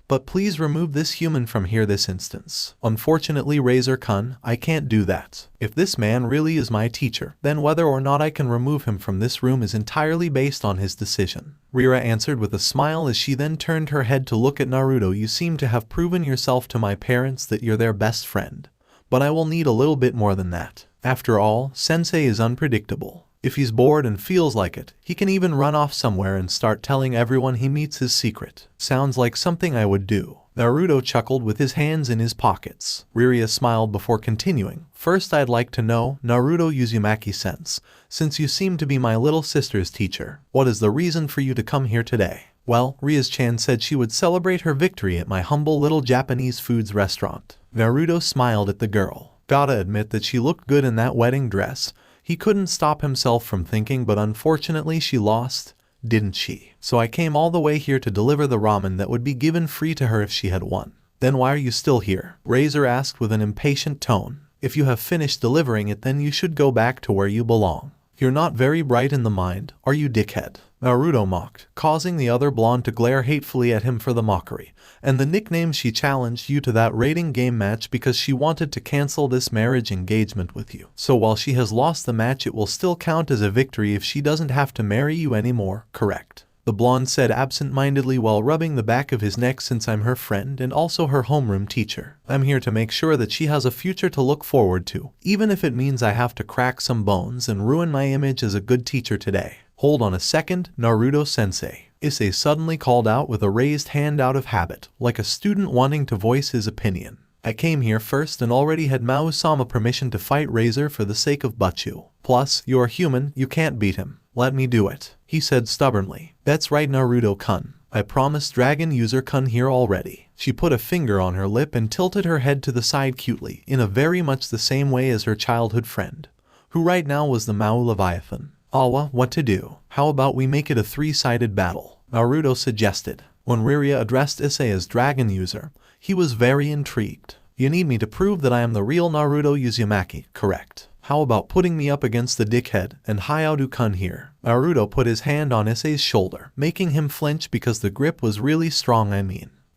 But please remove this human from here this instance. Unfortunately, Razor-kun, I can't do that. If this man really is my teacher, then whether or not I can remove him from this room is entirely based on his decision. Rira answered with a smile as she then turned her head to look at Naruto. You seem to have proven yourself to my parents that you're their best friend. But I will need a little bit more than that. After all, Sensei is unpredictable. If he's bored and feels like it, he can even run off somewhere and start telling everyone he meets his secret. Sounds like something I would do. Naruto chuckled with his hands in his pockets. Riria smiled before continuing. First, I'd like to know, Naruto Uzumaki-sense, since you seem to be my little sister's teacher, what is the reason for you to come here today? Well, Rias-chan said she would celebrate her victory at my humble little Japanese foods restaurant. Naruto smiled at the girl. Gotta admit that she looked good in that wedding dress. He couldn't stop himself from thinking, but unfortunately she lost, didn't she? So I came all the way here to deliver the ramen that would be given free to her if she had won. Then why are you still here? Razor asked with an impatient tone. If you have finished delivering it, then you should go back to where you belong. You're not very bright in the mind, are you, dickhead? Naruto mocked, causing the other blonde to glare hatefully at him for the mockery, and the nickname she challenged you to that rating game match because she wanted to cancel this marriage engagement with you. So while she has lost the match, it will still count as a victory if she doesn't have to marry you anymore, correct? The blonde said absent-mindedly while rubbing the back of his neck. Since I'm her friend and also her homeroom teacher, I'm here to make sure that she has a future to look forward to, even if it means I have to crack some bones and ruin my image as a good teacher today. Hold on a second, Naruto-sensei, Issei suddenly called out with a raised hand out of habit, like a student wanting to voice his opinion. I came here first and already had Mao-sama permission to fight Razor for the sake of Butchu. Plus, you're human, you can't beat him. Let me do it, he said stubbornly. That's right, Naruto-kun. I promised Dragon User-kun here already. She put a finger on her lip and tilted her head to the side cutely, in a very much the same way as her childhood friend, who right now was the Mao Leviathan. Awa, what to do? How about we make it a three-sided battle? Naruto suggested. When Riria addressed Issei as Dragon User, he was very intrigued. You need me to prove that I am the real Naruto Uzumaki, correct? How about putting me up against the dickhead and Hayao-kun here? Naruto put his hand on Issei's shoulder, making him flinch because the grip was really strong.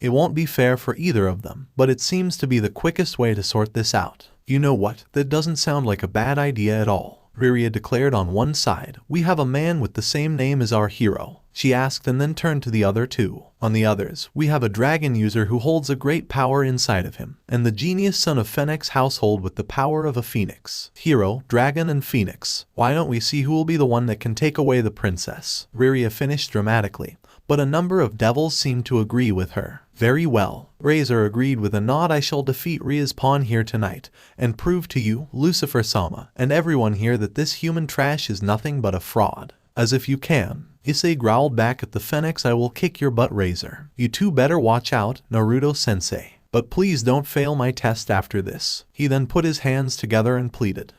It won't be fair for either of them, but it seems to be the quickest way to sort this out. You know what? That doesn't sound like a bad idea at all. Riria declared. On one side, we have a man with the same name as our hero, she asked and then turned to the other two. On the others, we have a dragon user who holds a great power inside of him, and the genius son of Phoenix household with the power of a phoenix. Hero, dragon, and phoenix. Why don't we see who will be the one that can take away the princess? Riria finished dramatically, but a number of devils seemed to agree with her. Very well, Razor agreed with a nod. I shall defeat Ria's pawn here tonight, and prove to you, Lucifer-sama, and everyone here that this human trash is nothing but a fraud. As if you can. Issei growled back at the Phoenix. I will kick your butt, Razor. You two better watch out, Naruto-sensei. But please don't fail my test after this. He then put his hands together and pleaded.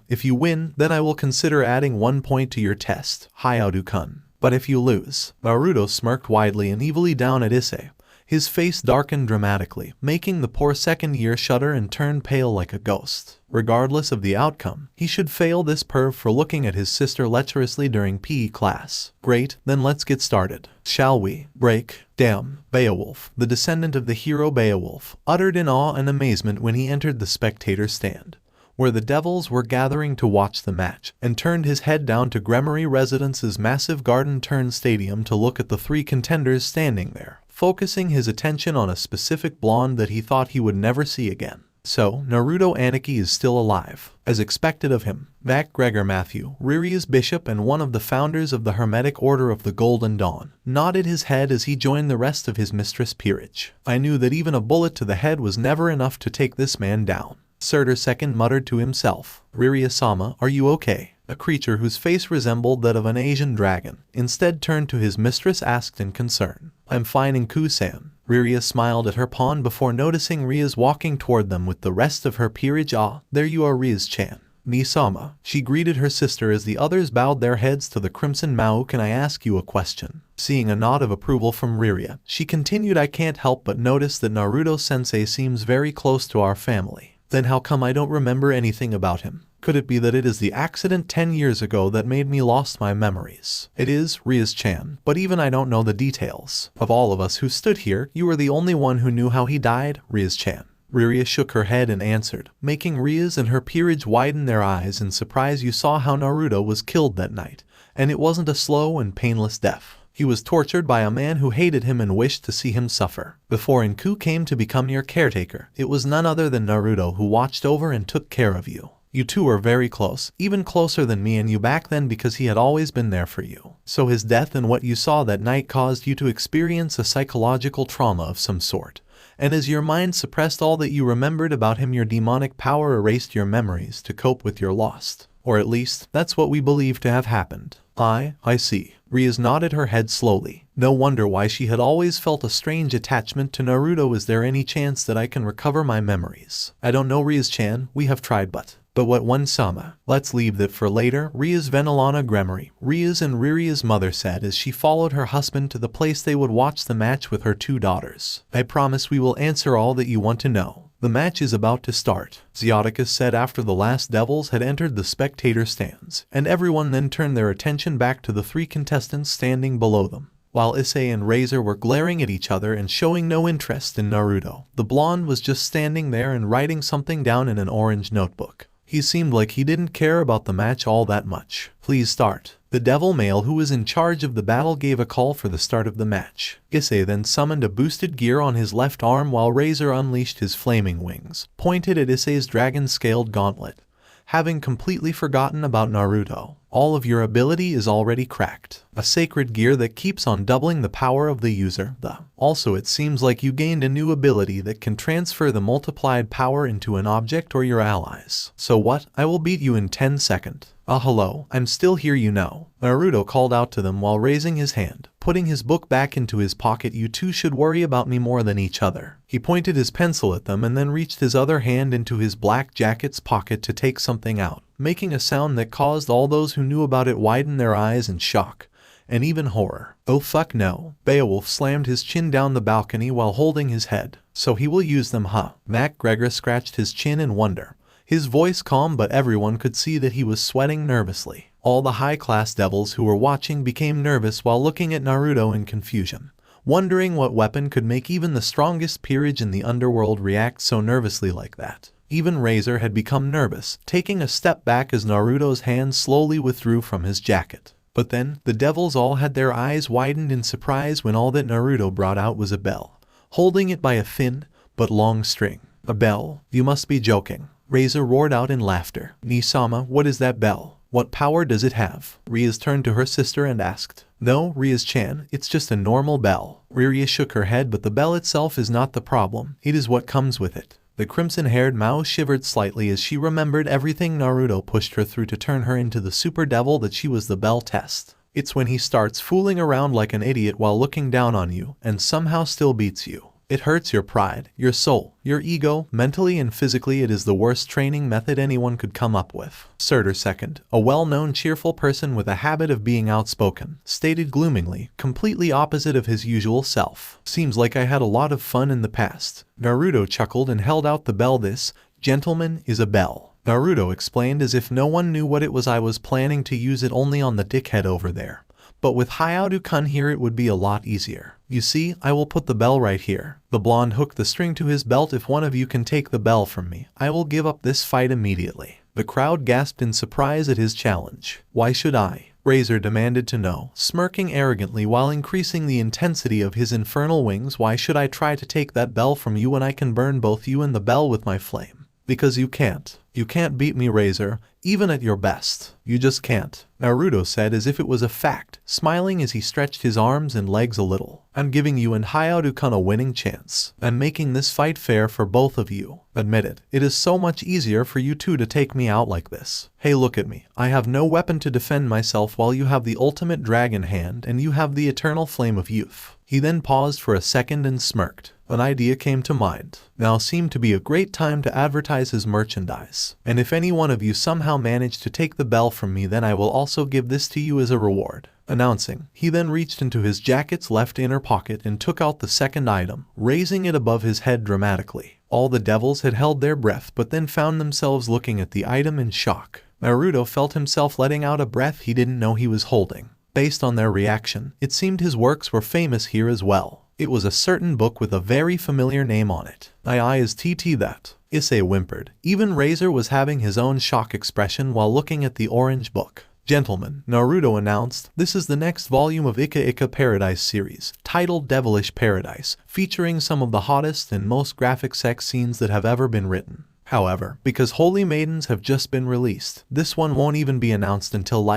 If you win, then I will consider adding 1 point to your test, Hayao-kun. But if you lose, Naruto smirked widely and evilly down at Issei. His face darkened dramatically, making the poor second year shudder and turn pale like a ghost. Regardless of the outcome, he should fail this perv for looking at his sister lecherously during PE class. Great, then let's get started. Shall we? Break. Damn. Beowulf, the descendant of the hero Beowulf, uttered in awe and amazement when he entered the spectator stand, where the devils were gathering to watch the match, and turned his head down to Gremory Residence's massive garden-turned stadium to look at the 3 contenders standing there, focusing his attention on a specific blonde that he thought he would never see again. So, Naruto Aniki is still alive, as expected of him. MacGregor Matthew, Rias bishop and one of the founders of the Hermetic Order of the Golden Dawn, nodded his head as he joined the rest of his mistress peerage. I knew that even a bullet to the head was never enough to take this man down. Surtur II muttered to himself. Riria-sama, are you okay? A creature whose face resembled that of an Asian dragon, instead turned to his mistress asked in concern. I'm fine, Inku-san. Riria smiled at her pawn before noticing Rias walking toward them with the rest of her peerage. There you are, Rias-chan. Ni-sama, she greeted her sister as the others bowed their heads to the crimson Mao. Can I ask you a question? Seeing a nod of approval from Riria, she continued, I can't help but notice that Naruto-sensei seems very close to our family. Then how come I don't remember anything about him? Could it be that it is the accident 10 years ago that made me lost my memories? It is, Rias-chan, but even I don't know the details. Of all of us who stood here, you were the only one who knew how he died, Rias-chan. Riria shook her head and answered, making Rias and her peerage widen their eyes in surprise. You saw how Naruto was killed that night, and it wasn't a slow and painless death. He was tortured by a man who hated him and wished to see him suffer. Before Inku came to become your caretaker, it was none other than Naruto who watched over and took care of you. You two were very close, even closer than me and you back then because he had always been there for you. So his death and what you saw that night caused you to experience a psychological trauma of some sort. And as your mind suppressed all that you remembered about him, your demonic power erased your memories to cope with your loss. Or at least, that's what we believe to have happened. I see. Rias nodded her head slowly. No wonder why she had always felt a strange attachment to Naruto. Is there any chance that I can recover my memories? I don't know, Rias-chan, we have tried but what one-sama? Let's leave that for later. Rias Venelana Gremory, Rias and Riria's mother said as she followed her husband to the place they would watch the match with her 2 daughters. I promise we will answer all that you want to know. The match is about to start, Zioticus said after the last devils had entered the spectator stands, and everyone then turned their attention back to the 3 contestants standing below them. While Issei and Razor were glaring at each other and showing no interest in Naruto, the blonde was just standing there and writing something down in an orange notebook. He seemed like he didn't care about the match all that much. Please start. The devil male who was in charge of the battle gave a call for the start of the match. Issei then summoned a boosted gear on his left arm while Razor unleashed his flaming wings, pointed at Issei's dragon-scaled gauntlet. Having completely forgotten about Naruto, all of your ability is already cracked. A sacred gear that keeps on doubling the power of the user. Also, it seems like you gained a new ability that can transfer the multiplied power into an object or your allies. So what? I will beat you in 10 seconds. Hello, I'm still here, you know. Naruto called out to them while raising his hand, putting his book back into his pocket. You two should worry about me more than each other. He pointed his pencil at them and then reached his other hand into his black jacket's pocket to take something out, making a sound that caused all those who knew about it widen their eyes in shock and even horror. Oh fuck no. Beowulf slammed his chin down the balcony while holding his head. So he will use them, huh? MacGregor scratched his chin in wonder. His voice calm, but everyone could see that he was sweating nervously. All the high-class devils who were watching became nervous while looking at Naruto in confusion, wondering what weapon could make even the strongest peerage in the underworld react so nervously like that. Even Razor had become nervous, taking a step back as Naruto's hand slowly withdrew from his jacket. But then, the devils all had their eyes widened in surprise when all that Naruto brought out was a bell, holding it by a thin, but long string. A bell? You must be joking. Razor roared out in laughter. Ni-sama, what is that bell? What power does it have? Rias turned to her sister and asked. No, Rias-chan, it's just a normal bell. Rias shook her head, but the bell itself is not the problem. It is what comes with it. The crimson-haired Mao shivered slightly as she remembered everything Naruto pushed her through to turn her into the super devil that she was. The bell test. It's when he starts fooling around like an idiot while looking down on you and somehow still beats you. It hurts your pride, your soul, your ego, mentally and physically. It is the worst training method anyone could come up with. Surtur II, a well-known cheerful person with a habit of being outspoken, stated gloomingly, completely opposite of his usual self. Seems like I had a lot of fun in the past. Naruto chuckled and held out the bell. This, gentlemen, is a bell. Naruto explained as if no one knew what it was. I was planning to use it only on the dickhead over there. But with Hayao-kun here it would be a lot easier. You see, I will put the bell right here. The blonde hooked the string to his belt. If one of you can take the bell from me, I will give up this fight immediately. The crowd gasped in surprise at his challenge. Why should I? Razor demanded to know, smirking arrogantly while increasing the intensity of his infernal wings. Why should I try to take that bell from you when I can burn both you and the bell with my flame? Because you can't. You can't beat me, Razor, even at your best. You just can't, Naruto said as if it was a fact, smiling as he stretched his arms and legs a little. I'm giving you and Hayao-kun a winning chance. I'm making this fight fair for both of you. Admit it. It is so much easier for you two to take me out like this. Hey, look at me. I have no weapon to defend myself while you have the ultimate dragon hand and you have the eternal flame of youth. He then paused for a second and smirked. An idea came to mind. Now seemed to be a great time to advertise his merchandise. And if any one of you somehow manage to take the bell from me, then I will also give this to you as a reward. Announcing, he then reached into his jacket's left inner pocket and took out the second item, raising it above his head dramatically. All the devils had held their breath but then found themselves looking at the item in shock. Naruto felt himself letting out a breath he didn't know he was holding. Based on their reaction, it seemed his works were famous here as well. It was a certain book with a very familiar name on it. Aye is TT that. Issei whimpered. Even Razor was having his own shock expression while looking at the orange book. Gentlemen, Naruto announced, this is the next volume of Ika Ika Paradise series, titled Devilish Paradise, featuring some of the hottest and most graphic sex scenes that have ever been written. However, because Holy Maidens have just been released, this one won't even be announced until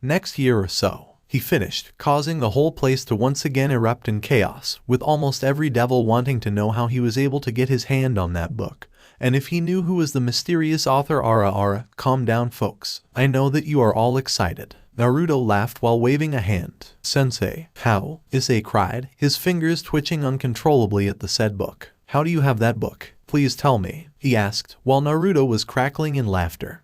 next year or so. He finished, causing the whole place to once again erupt in chaos, with almost every devil wanting to know how he was able to get his hand on that book, and if he knew who was the mysterious author. Calm down folks. I know that you are all excited. Naruto laughed while waving a hand. Sensei, how? Issei cried, his fingers twitching uncontrollably at the said book. How do you have that book? Please tell me, he asked, while Naruto was crackling in laughter.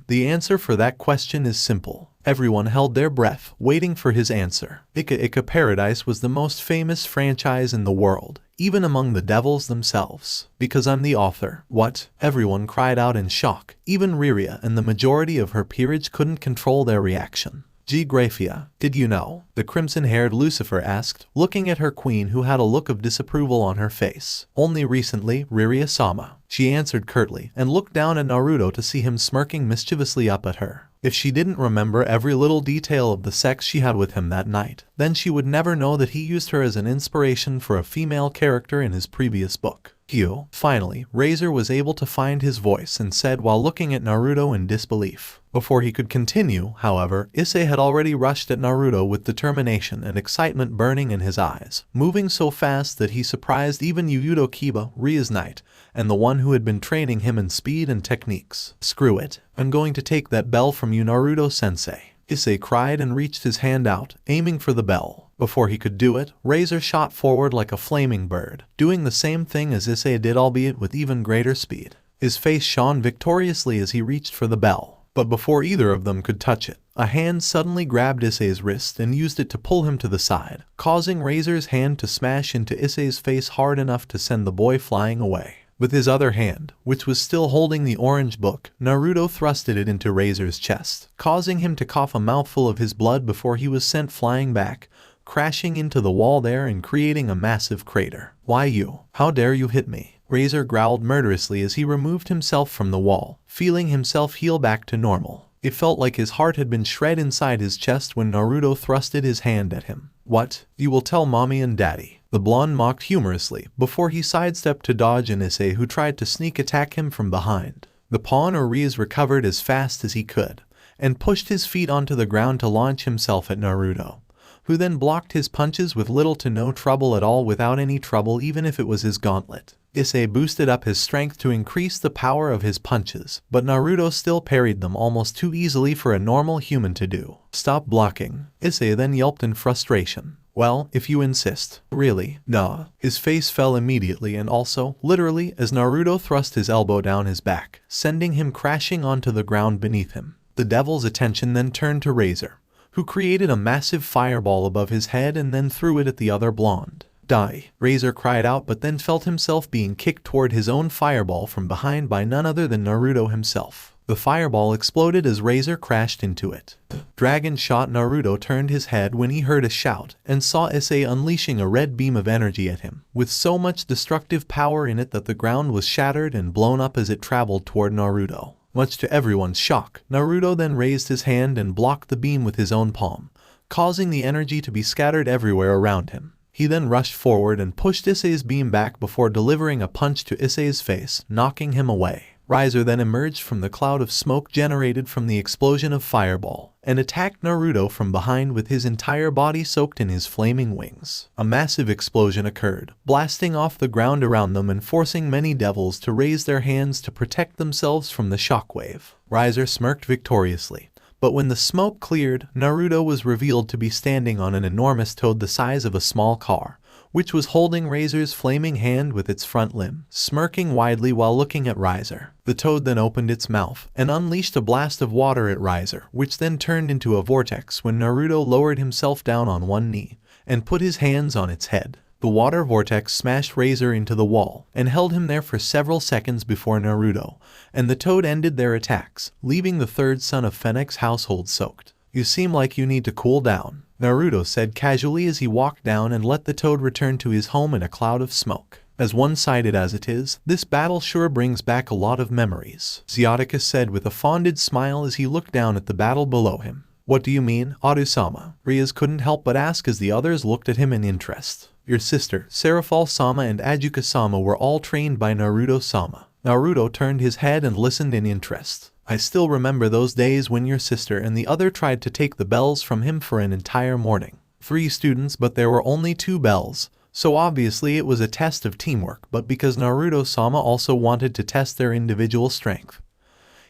The answer for that question is simple. Everyone held their breath, waiting for his answer. Ika Ika Paradise was the most famous franchise in the world, even among the devils themselves. Because I'm the author. What? Everyone cried out in shock. Even Riria and the majority of her peerage couldn't control their reaction. Graphia, did you know? The crimson-haired Lucifer asked, looking at her queen who had a look of disapproval on her face. Only recently, Riria-sama. She answered curtly and looked down at Naruto to see him smirking mischievously up at her. If she didn't remember every little detail of the sex she had with him that night, then she would never know that he used her as an inspiration for a female character in his previous book. Finally, Razor was able to find his voice and said while looking at Naruto in disbelief. Before he could continue, however, Issei had already rushed at Naruto with determination and excitement burning in his eyes, moving so fast that he surprised even Yuyudo Kiba, Ria's knight, and the one who had been training him in speed and techniques. Screw it. I'm going to take that bell from you, Naruto-sensei. Issei cried and reached his hand out, aiming for the bell. Before he could do it, Razor shot forward like a flaming bird, doing the same thing as Issei did, albeit with even greater speed. His face shone victoriously as he reached for the bell. But before either of them could touch it, a hand suddenly grabbed Issei's wrist and used it to pull him to the side, causing Razor's hand to smash into Issei's face hard enough to send the boy flying away. With his other hand, which was still holding the orange book, Naruto thrusted it into Razor's chest, causing him to cough a mouthful of his blood before he was sent flying back, crashing into the wall there and creating a massive crater. Why you? How dare you hit me? Razor growled murderously as he removed himself from the wall, feeling himself heal back to normal. It felt like his heart had been shred inside his chest when Naruto thrusted his hand at him. What? You will tell mommy and daddy? The blonde mocked humorously, before he sidestepped to dodge an Issei who tried to sneak attack him from behind. The pawn or Rias recovered as fast as he could, and pushed his feet onto the ground to launch himself at Naruto, who then blocked his punches with little to no trouble at all, without any trouble even if it was his gauntlet. Issei boosted up his strength to increase the power of his punches, but Naruto still parried them almost too easily for a normal human to do. "Stop blocking," Issei then yelped in frustration. "Well, if you insist." "Really?" "Nah." His face fell immediately and also, literally, as Naruto thrust his elbow down his back, sending him crashing onto the ground beneath him. The devil's attention then turned to Razor, who created a massive fireball above his head and then threw it at the other blonde. "Die!" Razor cried out, but then felt himself being kicked toward his own fireball from behind by none other than Naruto himself. The fireball exploded as Razor crashed into it. Dragon shot. Naruto turned his head when he heard a shout and saw Issei unleashing a red beam of energy at him, with so much destructive power in it that the ground was shattered and blown up as it traveled toward Naruto. Much to everyone's shock, Naruto then raised his hand and blocked the beam with his own palm, causing the energy to be scattered everywhere around him. He then rushed forward and pushed Issei's beam back before delivering a punch to Issei's face, knocking him away. Riser then emerged from the cloud of smoke generated from the explosion of fireball and attacked Naruto from behind with his entire body soaked in his flaming wings. A massive explosion occurred, blasting off the ground around them and forcing many devils to raise their hands to protect themselves from the shockwave. Riser smirked victoriously. But when the smoke cleared, Naruto was revealed to be standing on an enormous toad the size of a small car, which was holding Razor's flaming hand with its front limb, smirking widely while looking at Riser. The toad then opened its mouth and unleashed a blast of water at Riser, which then turned into a vortex when Naruto lowered himself down on one knee and put his hands on its head. The water vortex smashed Razor into the wall and held him there for several seconds before Naruto and the toad ended their attacks, leaving the third son of Fennec's household soaked. "You seem like you need to cool down," Naruto said casually as he walked down and let the toad return to his home in a cloud of smoke. "As one-sided as it is, this battle sure brings back a lot of memories," Zyotaka said with a fonded smile as he looked down at the battle below him. "What do you mean, Aru-sama?" Rias couldn't help but ask as the others looked at him in interest. "Your sister, Serafal-sama and Ajuka-sama were all trained by Naruto-sama." Naruto turned his head and listened in interest. "I still remember those days when your sister and the other tried to take the bells from him for an entire morning. 3 students, but there were only 2 bells. So obviously it was a test of teamwork, but because Naruto-sama also wanted to test their individual strength,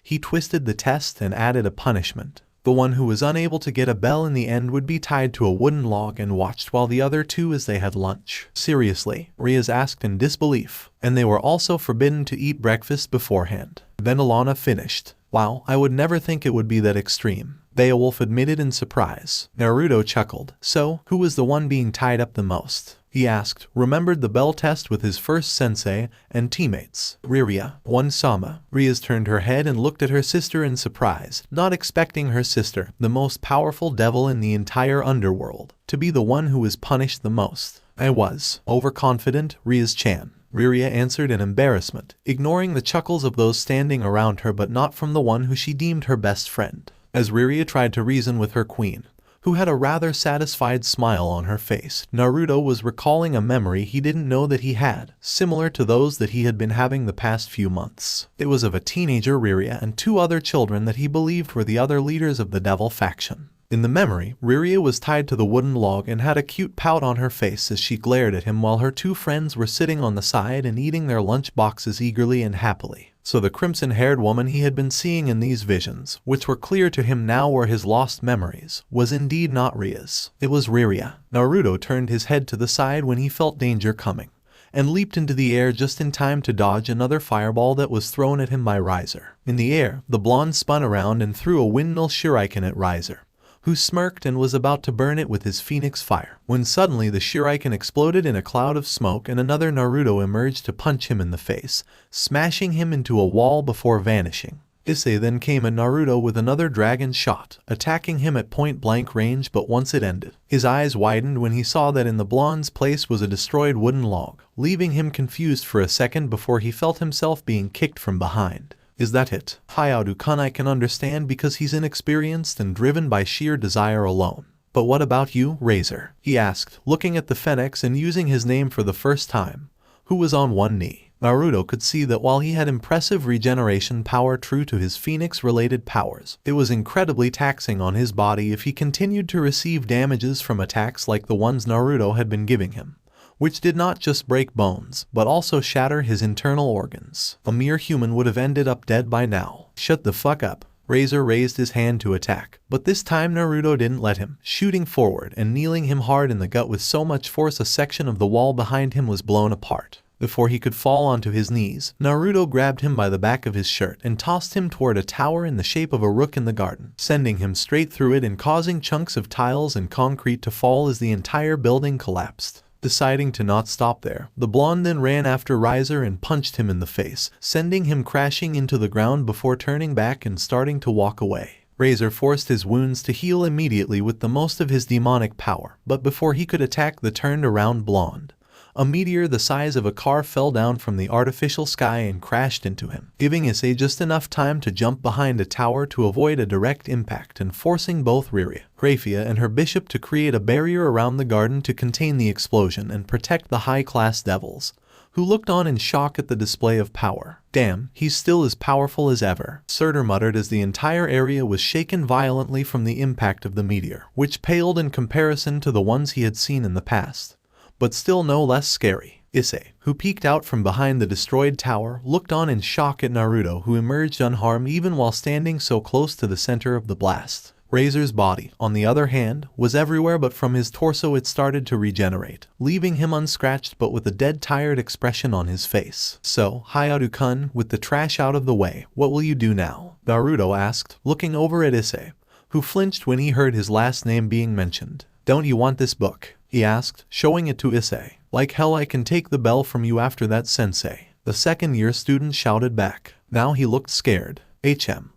he twisted the test and added a punishment. The one who was unable to get a bell in the end would be tied to a wooden log and watched while the other 2 as they had lunch." "Seriously?" Rias asked in disbelief. "And they were also forbidden to eat breakfast beforehand." Then Alana finished. "Wow, I would never think it would be that extreme," Beowulf admitted in surprise. Naruto chuckled. "So, who was the one being tied up the most?" he asked, remembered the bell test with his first sensei and teammates. "Riria, one Sama." Rias turned her head and looked at her sister in surprise, not expecting her sister, the most powerful devil in the entire underworld, to be the one who was punished the most. "I was overconfident, Rias-chan," Riria answered in embarrassment, ignoring the chuckles of those standing around her but not from the one who she deemed her best friend. As Riria tried to reason with her queen, who had a rather satisfied smile on her face, Naruto was recalling a memory he didn't know that he had, similar to those that he had been having the past few months. It was of a teenager Riria and 2 other children that he believed were the other leaders of the devil faction. In the memory, Riria was tied to the wooden log and had a cute pout on her face as she glared at him while her 2 friends were sitting on the side and eating their lunch boxes eagerly and happily. So the crimson-haired woman he had been seeing in these visions, which were clear to him now were his lost memories, was indeed not Rias. It was Riria. Naruto turned his head to the side when he felt danger coming, and leaped into the air just in time to dodge another fireball that was thrown at him by Riser. In the air, the blonde spun around and threw a windmill shuriken at Riser, who smirked and was about to burn it with his phoenix fire, when suddenly the shuriken exploded in a cloud of smoke and another Naruto emerged to punch him in the face, smashing him into a wall before vanishing. Issei then came at Naruto with another dragon shot, attacking him at point-blank range, but once it ended, his eyes widened when he saw that in the blonde's place was a destroyed wooden log, leaving him confused for a second before he felt himself being kicked from behind. "Is that it?" Hayao-kun I can understand because he's inexperienced and driven by sheer desire alone. "But what about you, Razor?" he asked, looking at the Phoenix and using his name for the first time, who was on one knee. Naruto could see that while he had impressive regeneration power true to his Phoenix-related powers, it was incredibly taxing on his body if he continued to receive damages from attacks like the ones Naruto had been giving him, which did not just break bones, but also shatter his internal organs. A mere human would have ended up dead by now. Shut the fuck up. Razor raised his hand to attack, but this time Naruto didn't let him, shooting forward and kneeling him hard in the gut with so much force a section of the wall behind him was blown apart. Before he could fall onto his knees, Naruto grabbed him by the back of his shirt and tossed him toward a tower in the shape of a rook in the garden, sending him straight through it and causing chunks of tiles and concrete to fall as the entire building collapsed. Deciding to not stop there, the blonde then ran after Riser and punched him in the face, sending him crashing into the ground before turning back and starting to walk away. Razor forced his wounds to heal immediately with the most of his demonic power, but before he could attack the turned around blonde, a meteor the size of a car fell down from the artificial sky and crashed into him, giving Issei just enough time to jump behind a tower to avoid a direct impact and forcing both Riria, Grafia and her bishop to create a barrier around the garden to contain the explosion and protect the high-class devils, who looked on in shock at the display of power. Damn, he's still as powerful as ever, Surtur muttered as the entire area was shaken violently from the impact of the meteor, which paled in comparison to the ones he had seen in the past, but still no less scary. Issei, who peeked out from behind the destroyed tower, looked on in shock at Naruto, who emerged unharmed even while standing so close to the center of the blast. Razor's body, on the other hand, was everywhere but from his torso it started to regenerate, leaving him unscratched but with a dead tired expression on his face. So, Hayaru-kun, with the trash out of the way, what will you do now? Naruto asked, looking over at Issei, who flinched when he heard his last name being mentioned. Don't you want this book? He asked, showing it to Issei. Like hell I can take the bell from you after that, sensei. The second-year student shouted back. Now he looked scared.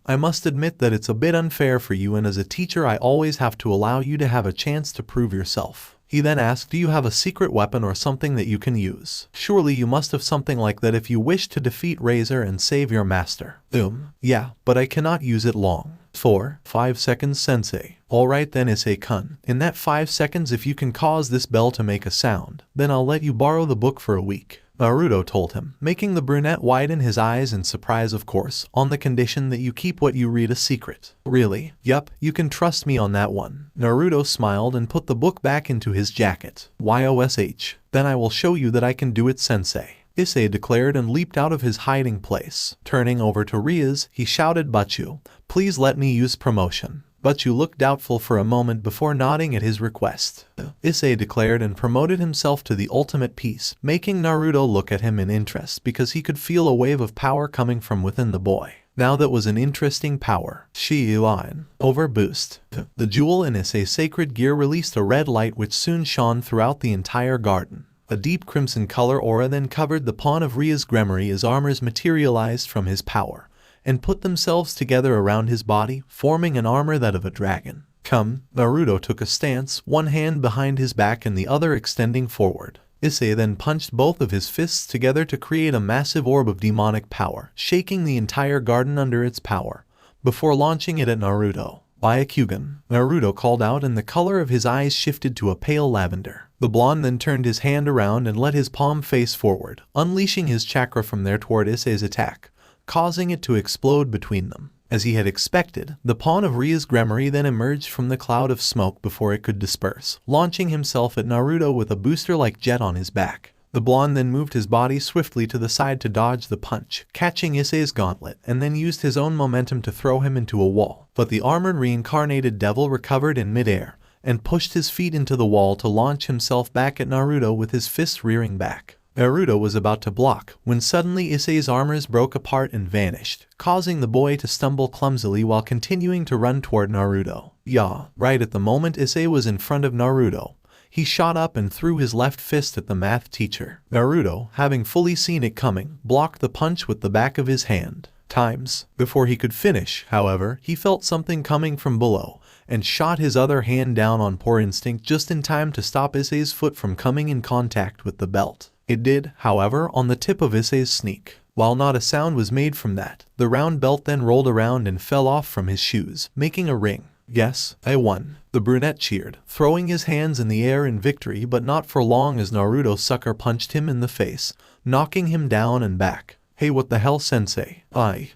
I must admit that it's a bit unfair for you, and as a teacher I always have to allow you to have a chance to prove yourself. He then asked, do you have a secret weapon or something that you can use? Surely you must have something like that if you wish to defeat Razor and save your master. Yeah, but I cannot use it long. 5 seconds, sensei. Alright then, Issei-kun. In that 5 seconds, if you can cause this bell to make a sound, then I'll let you borrow the book for a week, Naruto told him, making the brunette widen his eyes in surprise. Of course, on the condition that you keep what you read a secret. Really? Yup, you can trust me on that one. Naruto smiled and put the book back into his jacket. YOSH. Then I will show you that I can do it, sensei, Issei declared and leaped out of his hiding place. Turning over to Rias, he shouted, Butchu, please let me use promotion. Butchu looked doubtful for a moment before nodding at his request. Issei declared and promoted himself to the ultimate piece, making Naruto look at him in interest because he could feel a wave of power coming from within the boy. Now that was an interesting power. Shi-Yuan. Overboost. The jewel in Issei's sacred gear released a red light which soon shone throughout the entire garden. A deep crimson color aura then covered the pawn of Ria's Gremory as armors materialized from his power and put themselves together around his body, forming an armor that of a dragon. Come, Naruto took a stance, one hand behind his back and the other extending forward. Issei then punched both of his fists together to create a massive orb of demonic power, shaking the entire garden under its power, before launching it at Naruto. Byakugan, Naruto called out, and the color of his eyes shifted to a pale lavender. The blonde then turned his hand around and let his palm face forward, unleashing his chakra from there toward Issei's attack, causing it to explode between them. As he had expected, the pawn of Ria's Gremory then emerged from the cloud of smoke before it could disperse, launching himself at Naruto with a booster-like jet on his back. The blonde then moved his body swiftly to the side to dodge the punch, catching Issei's gauntlet, and then used his own momentum to throw him into a wall. But the armored reincarnated devil recovered in midair, and pushed his feet into the wall to launch himself back at Naruto with his fists rearing back. Naruto was about to block, when suddenly Issei's armors broke apart and vanished, causing the boy to stumble clumsily while continuing to run toward Naruto. Right at the moment Issei was in front of Naruto, he shot up and threw his left fist at the math teacher. Naruto, having fully seen it coming, blocked the punch with the back of his hand. Before he could finish, however, he felt something coming from below, and shot his other hand down on poor instinct just in time to stop Issei's foot from coming in contact with the belt. It did, however, on the tip of Issei's sneak. While not a sound was made from that, the round belt then rolled around and fell off from his shoes, making a ring. Yes, I won. The brunette cheered, throwing his hands in the air in victory, but not for long as Naruto sucker punched him in the face, knocking him down and back. Hey, what the hell, sensei?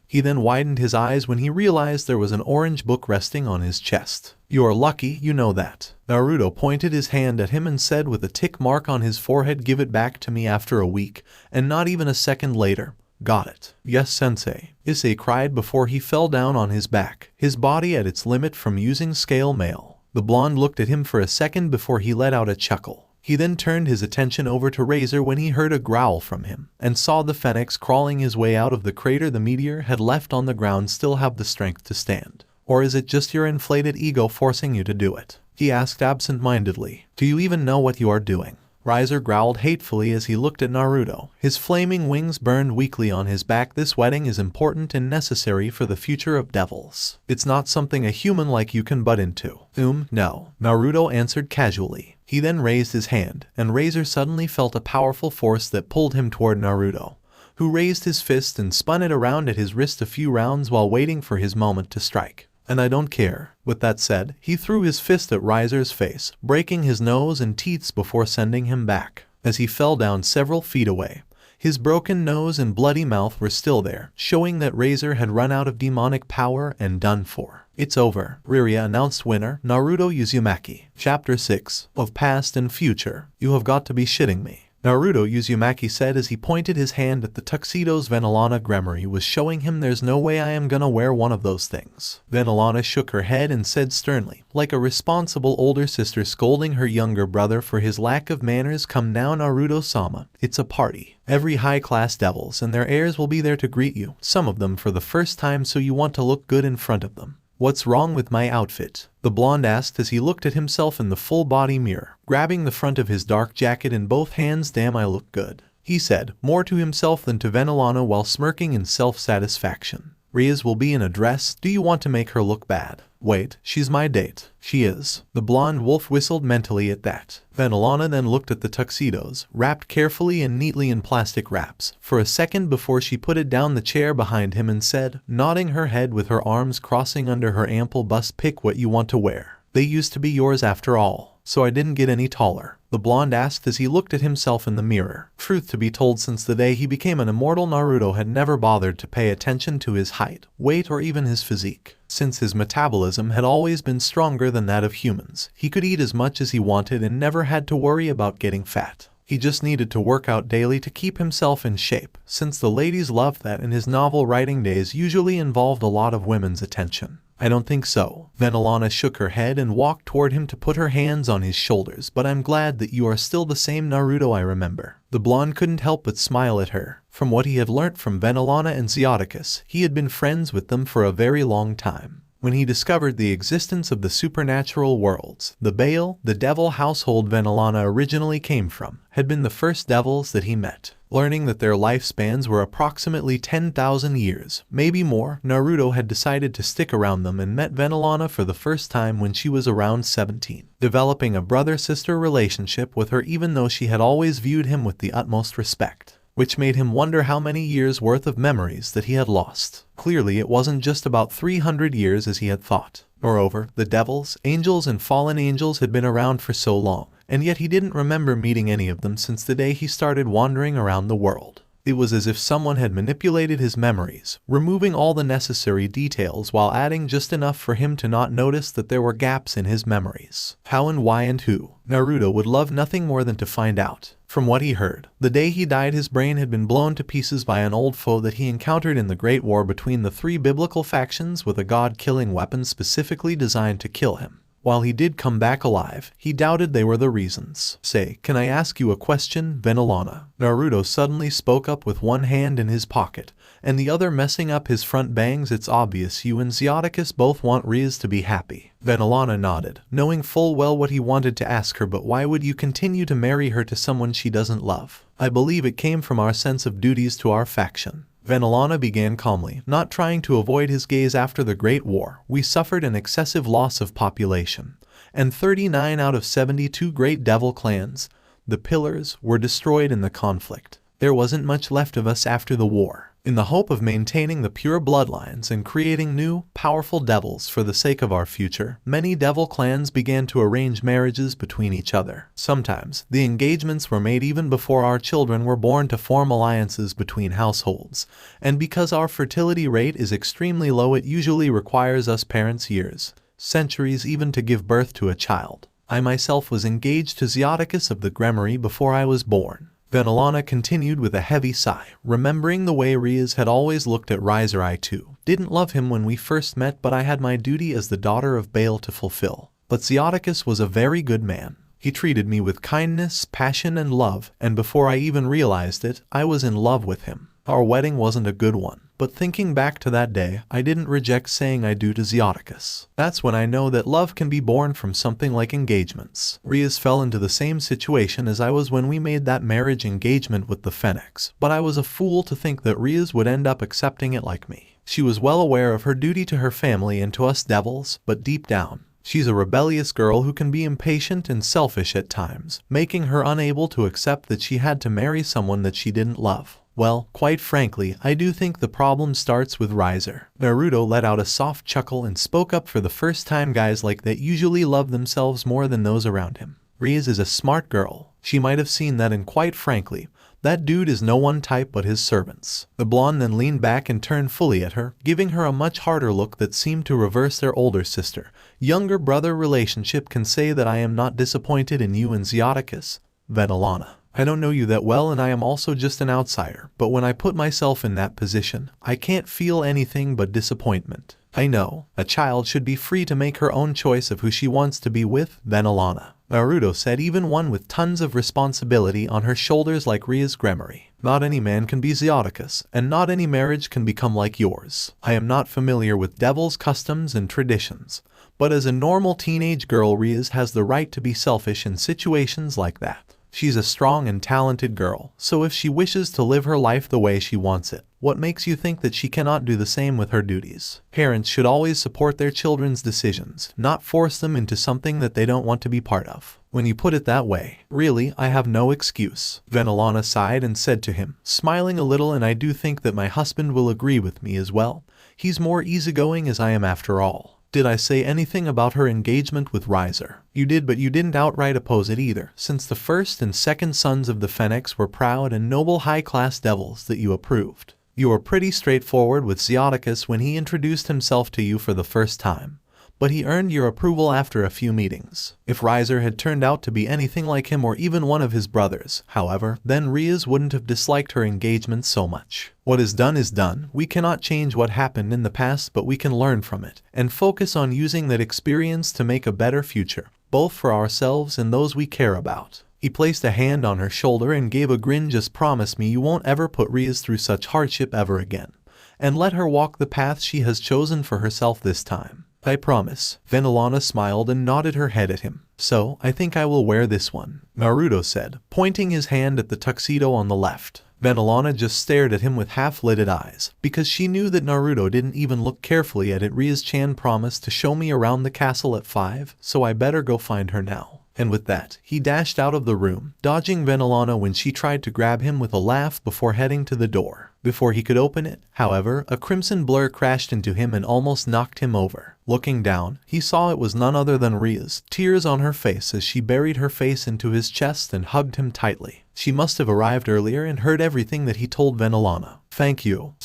He then widened his eyes when he realized there was an orange book resting on his chest. You're lucky, you know that. Naruto pointed his hand at him and said with a tick mark on his forehead, give it back to me after a week, and not even a second later. Got it. Yes, sensei. Issei cried before he fell down on his back, his body at its limit from using scale mail. The blonde looked at him for a second before he let out a chuckle. He then turned his attention over to Razor when he heard a growl from him, and saw the phoenix crawling his way out of the crater the meteor had left on the ground still have the strength to stand. Or is it just your inflated ego forcing you to do it? He asked absent-mindedly. Do you even know what you are doing? Razor growled hatefully as he looked at Naruto. His flaming wings burned weakly on his back. This wedding is important and necessary for the future of devils. It's not something a human like you can butt into. No. Naruto answered casually. He then raised his hand, and Razor suddenly felt a powerful force that pulled him toward Naruto, who raised his fist and spun it around at his wrist a few rounds while waiting for his moment to strike. And I don't care. With that said, he threw his fist at Razor's face, breaking his nose and teeth before sending him back. As he fell down several feet away, his broken nose and bloody mouth were still there, showing that Razor had run out of demonic power and done for. It's over, Rias announced winner, Naruto Uzumaki. Chapter 6, of Past and Future. You have got to be shitting me. Naruto Uzumaki said as he pointed his hand at the tuxedos Vanillana Gremory was showing him. There's no way I am gonna wear one of those things. Vanillana shook her head and said sternly, like a responsible older sister scolding her younger brother for his lack of manners, come now Naruto-sama, it's a party. Every high-class devils and their heirs will be there to greet you, some of them for the first time, so you want to look good in front of them. What's wrong with my outfit? The blonde asked as he looked at himself in the full-body mirror, grabbing the front of his dark jacket in both hands. Damn, I look good, he said, more to himself than to Vanillana while smirking in self-satisfaction. Rias will be in a dress. Do you want to make her look bad? Wait, she's my date. She is. The blonde wolf whistled mentally at that. Vanillana then looked at the tuxedos, wrapped carefully and neatly in plastic wraps, for a second before she put it down the chair behind him and said, nodding her head with her arms crossing under her ample bust, pick what you want to wear. They used to be yours after all, so I didn't get any taller. The blonde asked as he looked at himself in the mirror. Truth to be told, since the day he became an immortal, Naruto had never bothered to pay attention to his height, weight, or even his physique. Since his metabolism had always been stronger than that of humans, he could eat as much as he wanted and never had to worry about getting fat. He just needed to work out daily to keep himself in shape, since the ladies loved that, and his novel writing days usually involved a lot of women's attention. I don't think so. Vanillana shook her head and walked toward him to put her hands on his shoulders. But I'm glad that you are still the same Naruto I remember. The blonde couldn't help but smile at her. From what he had learnt from Vanillana and Zeoticus, he had been friends with them for a very long time. When he discovered the existence of the supernatural worlds, the Baal, the devil household Vanillana originally came from, had been the first devils that he met. Learning that their lifespans were approximately 10,000 years, maybe more, Naruto had decided to stick around them and met Vanillana for the first time when she was around 17, developing a brother-sister relationship with her even though she had always viewed him with the utmost respect, which made him wonder how many years' worth of memories that he had lost. Clearly it wasn't just about 300 years as he had thought. Moreover, the devils, angels, and fallen angels had been around for so long, and yet he didn't remember meeting any of them since the day he started wandering around the world. It was as if someone had manipulated his memories, removing all the necessary details while adding just enough for him to not notice that there were gaps in his memories. How and why and who? Naruto would love nothing more than to find out. From what he heard, the day he died his brain had been blown to pieces by an old foe that he encountered in the Great War between the three biblical factions with a god-killing weapon specifically designed to kill him. While he did come back alive, he doubted they were the reasons. Say, can I ask you a question, Vanillana? Naruto suddenly spoke up with one hand in his pocket, and the other messing up his front bangs. It's obvious you and Zeoticus both want Rias to be happy. Vanillana nodded, knowing full well what he wanted to ask her, but why would you continue to marry her to someone she doesn't love? I believe it came from our sense of duties to our faction. Vanillana began calmly, not trying to avoid his gaze. After the Great War, we suffered an excessive loss of population, and 39 out of 72 great devil clans, the pillars, were destroyed in the conflict. There wasn't much left of us after the war. In the hope of maintaining the pure bloodlines and creating new, powerful devils for the sake of our future, many devil clans began to arrange marriages between each other. Sometimes, the engagements were made even before our children were born to form alliances between households, and because our fertility rate is extremely low, it usually requires us parents years, centuries even to give birth to a child. I myself was engaged to Xioticus of the Gremory before I was born. Venelana continued with a heavy sigh, remembering the way Rias had always looked at Rias. I too didn't love him when we first met, but I had my duty as the daughter of Baal to fulfill. But Xioticus was a very good man. He treated me with kindness, passion, and love, and before I even realized it, I was in love with him. Our wedding wasn't a good one, but thinking back to that day, I didn't reject saying I do to Xioticus. That's when I know that love can be born from something like engagements. Rias fell into the same situation as I was when we made that marriage engagement with the Phoenix, but I was a fool to think that Rias would end up accepting it like me. She was well aware of her duty to her family and to us devils, but deep down, she's a rebellious girl who can be impatient and selfish at times, making her unable to accept that she had to marry someone that she didn't love. Well, quite frankly, I do think the problem starts with Riser. Naruto let out a soft chuckle and spoke up. For the first time, guys like that usually love themselves more than those around him. Rias is a smart girl. She might have seen that, and quite frankly, that dude is no one type but his servants. The blonde then leaned back and turned fully at her, giving her a much harder look that seemed to reverse their older sister, younger brother relationship. Can say that I am not disappointed in you and Xioticus, Venelana. I don't know you that well, and I am also just an outsider, but when I put myself in that position, I can't feel anything but disappointment. I know, a child should be free to make her own choice of who she wants to be with, Venelana. Naruto said, even one with tons of responsibility on her shoulders like Rias Gremory. Not any man can be Xioticus, and not any marriage can become like yours. I am not familiar with devil's customs and traditions, but as a normal teenage girl, Rias has the right to be selfish in situations like that. She's a strong and talented girl, so if she wishes to live her life the way she wants it, what makes you think that she cannot do the same with her duties? Parents should always support their children's decisions, not force them into something that they don't want to be part of. When you put it that way, really, I have no excuse. Venelana sighed and said to him, smiling a little, and I do think that my husband will agree with me as well. He's more easygoing as I am after all. Did I say anything about her engagement with Riser? You did, but you didn't outright oppose it either, since the first and second sons of the Phoenix were proud and noble high-class devils that you approved. You were pretty straightforward with Xioticus when he introduced himself to you for the first time, but he earned your approval after a few meetings. If Riser had turned out to be anything like him or even one of his brothers, however, then Rias wouldn't have disliked her engagement so much. What is done is done. We cannot change what happened in the past, but we can learn from it and focus on using that experience to make a better future, both for ourselves and those we care about. He placed a hand on her shoulder and gave a grin. Just promise me you won't ever put Rias through such hardship ever again, and let her walk the path she has chosen for herself this time. I promise. Venelana smiled and nodded her head at him. So, I think I will wear this one, Naruto said, pointing his hand at the tuxedo on the left. Venelana just stared at him with half-lidded eyes, because she knew that Naruto didn't even look carefully at it. Rias-chan promised to show me around the castle at 5, so I better go find her now. And with that, he dashed out of the room, dodging Venelana when she tried to grab him with a laugh before heading to the door. Before he could open it, however, a crimson blur crashed into him and almost knocked him over. Looking down, he saw it was none other than Rias, tears on her face as she buried her face into his chest and hugged him tightly. She must have arrived earlier and heard everything that he told Venelana. Thank you,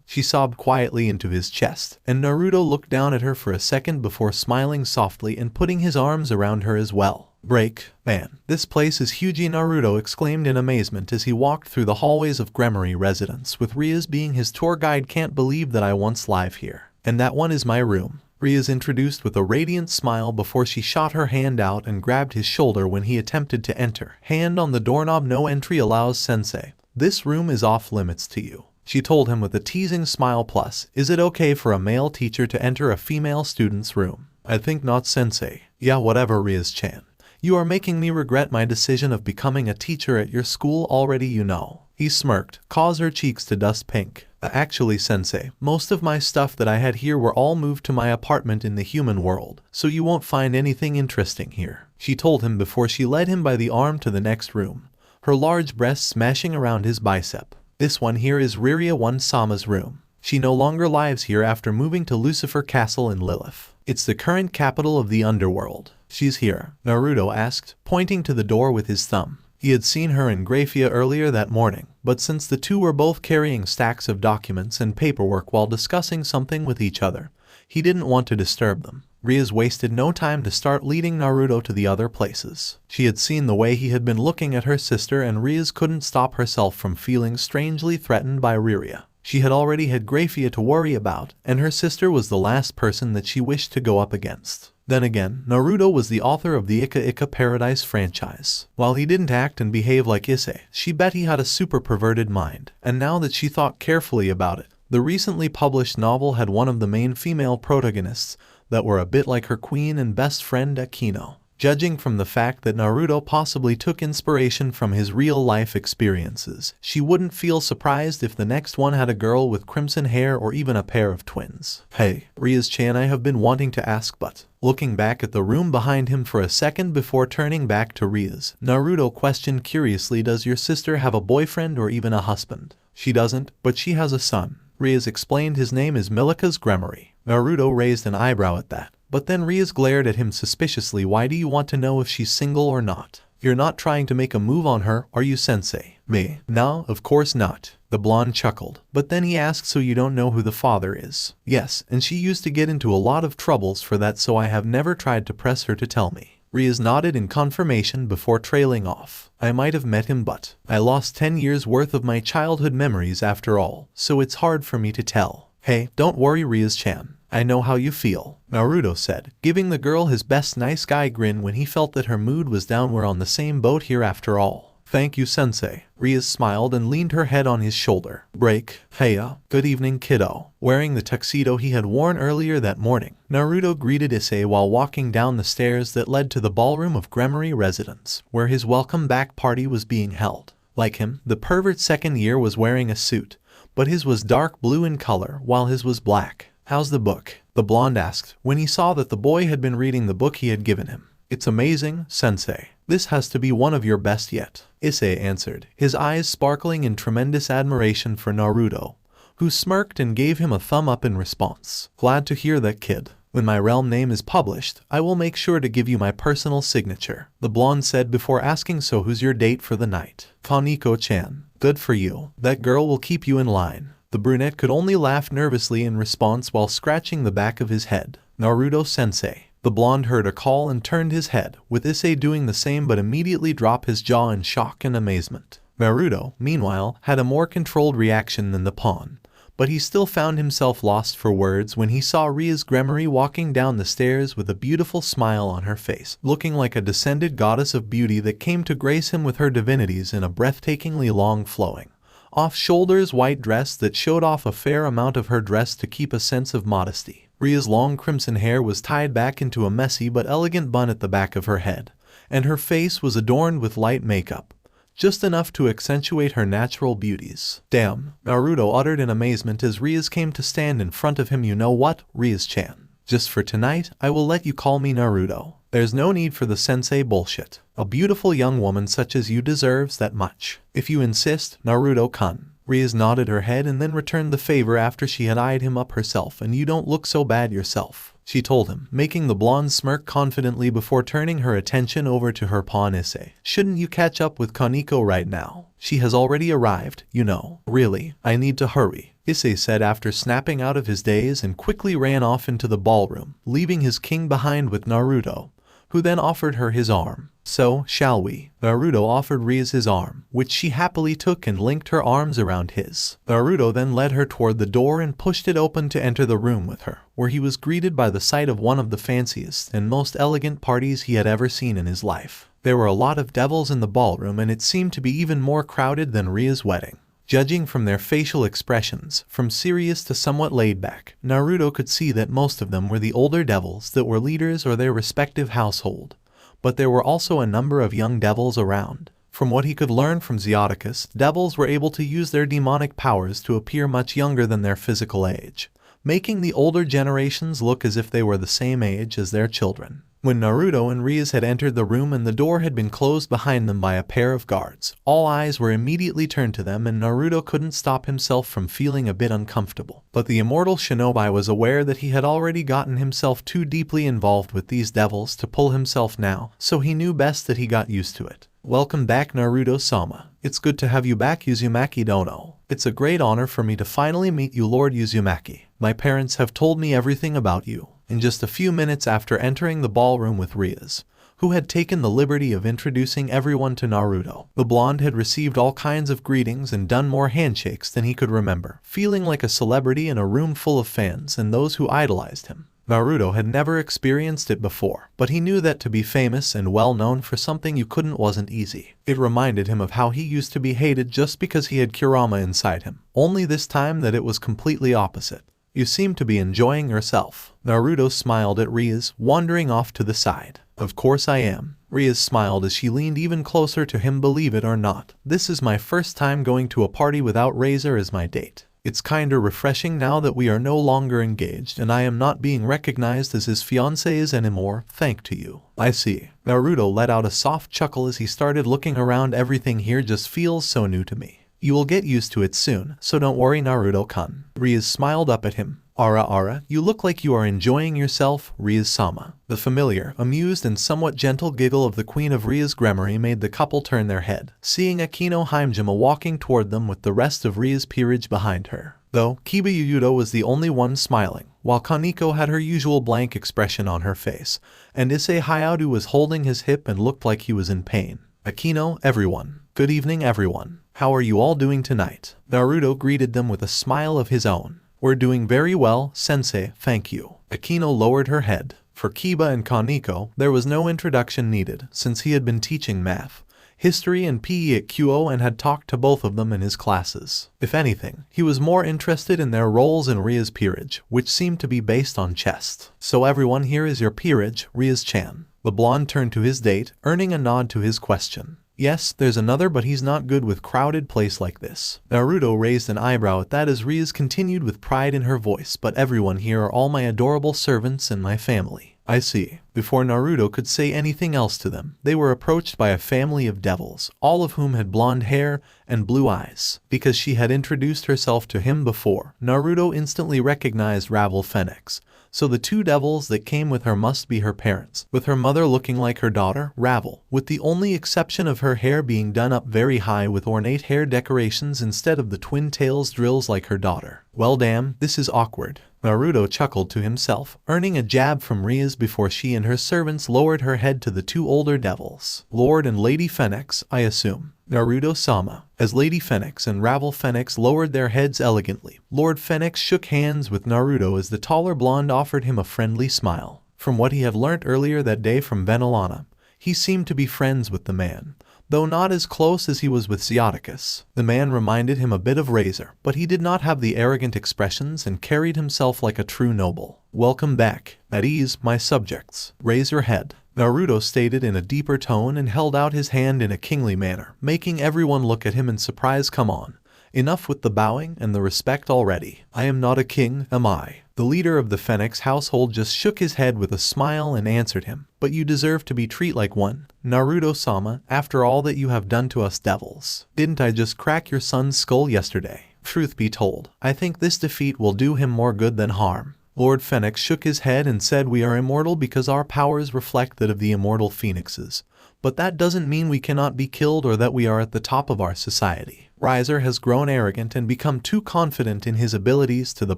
she sobbed quietly into his chest, and Naruto looked down at her for a second before smiling softly and putting his arms around her as well. Break, man, this place is huge, Naruto exclaimed in amazement as he walked through the hallways of Gremory residence with Rias being his tour guide. Can't believe that I once live here. And that one is my room, Rias introduced with a radiant smile before she shot her hand out and grabbed his shoulder when he attempted to enter. Hand on the doorknob. No entry allows, sensei. This room is off limits to you, she told him with a teasing smile. Plus, is it okay for a male teacher to enter a female student's room? I think not, sensei. Yeah, whatever, Rias-chan. You are making me regret my decision of becoming a teacher at your school already, you know. He smirked, caused her cheeks to dust pink. Actually, sensei, most of my stuff that I had here were all moved to my apartment in the human world, so you won't find anything interesting here, she told him before she led him by the arm to the next room, her large breasts smashing around his bicep. This one here is Riria-1-sama's room. She no longer lives here after moving to Lucifer Castle in Lilith. It's the current capital of the underworld. She's here, Naruto asked, pointing to the door with his thumb. He had seen her in Graphia earlier that morning, but since the two were both carrying stacks of documents and paperwork while discussing something with each other, he didn't want to disturb them. Rias wasted no time to start leading Naruto to the other places. She had seen the way he had been looking at her sister, and Rias couldn't stop herself from feeling strangely threatened by Riria. She had already had Graphia to worry about, and her sister was the last person that she wished to go up against. Then again, Naruto was the author of the Ika Ika Paradise franchise. While he didn't act and behave like Issei, she bet he had a super perverted mind, and now that she thought carefully about it, the recently published novel had one of the main female protagonists that were a bit like her queen and best friend Akino. Judging from the fact that Naruto possibly took inspiration from his real-life experiences, she wouldn't feel surprised if the next one had a girl with crimson hair or even a pair of twins. Hey, Rias-chan, I have been wanting to ask, but... Looking back at the room behind him for a second before turning back to Rias, Naruto questioned curiously, does your sister have a boyfriend or even a husband? She doesn't, but she has a son. Rias explained, his name is Milika's Gremory. Naruto raised an eyebrow at that. But then Rias glared at him suspiciously. Why do you want to know if she's single or not? You're not trying to make a move on her, are you, sensei? Me? No, of course not. The blonde chuckled. But then he asked, so you don't know who the father is? Yes, and she used to get into a lot of troubles for that, so I have never tried to press her to tell me. Rias nodded in confirmation before trailing off. I might have met him, but I lost 10 years worth of my childhood memories after all, so it's hard for me to tell. Hey, don't worry, Rias-chan. I know how you feel, Naruto said, giving the girl his best nice guy grin when he felt that her mood was down. We're on the same boat here after all. Thank you, sensei. Rias smiled and leaned her head on his shoulder. Break. Heya. Good evening, kiddo. Wearing the tuxedo he had worn earlier that morning, Naruto greeted Issei while walking down the stairs that led to the ballroom of Gremory residence, where his welcome back party was being held. Like him, the pervert's second year was wearing a suit, but his was dark blue in color while his was black. How's the book? The blonde asked, when he saw that the boy had been reading the book he had given him. It's amazing, sensei. This has to be one of your best yet. Issei answered, his eyes sparkling in tremendous admiration for Naruto, who smirked and gave him a thumb up in response. Glad to hear that, kid. When my realm name is published, I will make sure to give you my personal signature, the blonde said before asking, so who's your date for the night? Kaneko-chan. Good for you. That girl will keep you in line. The brunette could only laugh nervously in response while scratching the back of his head. Naruto-sensei. The blonde heard a call and turned his head, with Issei doing the same but immediately dropped his jaw in shock and amazement. Naruto, meanwhile, had a more controlled reaction than the pawn, but he still found himself lost for words when he saw Rias Gremory walking down the stairs with a beautiful smile on her face, looking like a descended goddess of beauty that came to grace him with her divinities in a breathtakingly long flowing off-shoulders white dress that showed off a fair amount of her dress to keep a sense of modesty. Ria's long crimson hair was tied back into a messy but elegant bun at the back of her head, and her face was adorned with light makeup, just enough to accentuate her natural beauties. Damn, Naruto uttered in amazement as Rias came to stand in front of him. You know what, Rias-chan? Just for tonight, I will let you call me Naruto. There's no need for the sensei bullshit. A beautiful young woman such as you deserves that much. If you insist, Naruto-kun. Rias nodded her head and then returned the favor after she had eyed him up herself. And you don't look so bad yourself, she told him, making the blonde smirk confidently before turning her attention over to her pawn Issei. Shouldn't you catch up with Kaneko right now? She has already arrived, you know. Really, I need to hurry, Issei said after snapping out of his daze and quickly ran off into the ballroom, leaving his king behind with Naruto, who then offered her his arm. So, shall we? Naruto offered Rias his arm, which she happily took and linked her arms around his. Naruto then led her toward the door and pushed it open to enter the room with her, where he was greeted by the sight of one of the fanciest and most elegant parties he had ever seen in his life. There were a lot of devils in the ballroom, and it seemed to be even more crowded than Ria's wedding. Judging from their facial expressions, from serious to somewhat laid back, Naruto could see that most of them were the older devils that were leaders or their respective household. But there were also a number of young devils around. From what he could learn from Zeoticus, devils were able to use their demonic powers to appear much younger than their physical age. making the older generations look as if they were the same age as their children. When Naruto and Rias had entered the room and the door had been closed behind them by a pair of guards, all eyes were immediately turned to them and Naruto couldn't stop himself from feeling a bit uncomfortable. But the immortal shinobi was aware that he had already gotten himself too deeply involved with these devils to pull himself now, so he knew best that he got used to it. Welcome back, Naruto-sama. It's good to have you back, Uzumaki Dono. It's a great honor for me to finally meet you, Lord Uzumaki. My parents have told me everything about you. In just a few minutes after entering the ballroom with Rias, who had taken the liberty of introducing everyone to Naruto, the blonde had received all kinds of greetings and done more handshakes than he could remember, feeling like a celebrity in a room full of fans and those who idolized him. Naruto had never experienced it before, but he knew that to be famous and well known for something you couldn't wasn't easy. It reminded him of how he used to be hated just because he had Kurama inside him, only this time that it was completely opposite. You seem to be enjoying yourself. Naruto smiled at Rias, wandering off to the side. Of course I am. Rias smiled as she leaned even closer to him, believe it or not. This is my first time going to a party without Razor as my date. It's kinda refreshing now that we are no longer engaged and I am not being recognized as his fiancée anymore, thanks to you. I see. Naruto let out a soft chuckle as he started looking around. Everything here just feels so new to me. You will get used to it soon, so don't worry, Naruto-kun. Rias smiled up at him. Ara, you look like you are enjoying yourself, Rias-sama. The familiar, amused and somewhat gentle giggle of the queen of Rias Gremory made the couple turn their head, seeing Akino Himejima walking toward them with the rest of Rias' peerage behind her. Though, Kiba Uyudo was the only one smiling, while Kaneko had her usual blank expression on her face, and Issei Hayao was holding his hip and looked like he was in pain. Akino, everyone. Good evening, everyone. How are you all doing tonight? Naruto greeted them with a smile of his own. We're doing very well, sensei, thank you. Akino lowered her head. For Kiba and Kaneko, there was no introduction needed, since he had been teaching math, history and PE at QO and had talked to both of them in his classes. If anything, he was more interested in their roles in Rias' peerage, which seemed to be based on chess. So everyone, here is your peerage, Rias-chan. The blonde turned to his date, earning a nod to his question. Yes, there's another, but he's not good with crowded place like this. Naruto raised an eyebrow at that as Rias continued with pride in her voice, but everyone here are all my adorable servants and my family. I see. Before Naruto could say anything else to them, they were approached by a family of devils, all of whom had blonde hair and blue eyes. Because she had introduced herself to him before, Naruto instantly recognized Ravel Phoenix. So the two devils that came with her must be her parents, with her mother looking like her daughter, Ravel, with the only exception of her hair being done up very high with ornate hair decorations instead of the twin tails drills like her daughter. Well damn, this is awkward. Naruto chuckled to himself, earning a jab from Rias before she and her servants lowered her head to the two older devils. Lord and Lady Phoenix, I assume. Naruto-sama. As Lady Phoenix and Ravel Phoenix lowered their heads elegantly, Lord Phoenix shook hands with Naruto as the taller blonde offered him a friendly smile. From what he had learnt earlier that day from Venolana, he seemed to be friends with the man, though not as close as he was with Xiaticus. The man reminded him a bit of Razor, but he did not have the arrogant expressions and carried himself like a true noble. Welcome back. At ease, my subjects. Raise your head. Naruto stated in a deeper tone and held out his hand in a kingly manner, making everyone look at him in surprise. Come on. Enough with the bowing and the respect already. I am not a king, am I? The leader of the Phoenix household just shook his head with a smile and answered him. But you deserve to be treated like one, Naruto-sama, after all that you have done to us devils. Didn't I just crack your son's skull yesterday? Truth be told, I think this defeat will do him more good than harm. Lord Phoenix shook his head and said, we are immortal because our powers reflect that of the immortal phoenixes. But that doesn't mean we cannot be killed or that we are at the top of our society. Riser has grown arrogant and become too confident in his abilities to the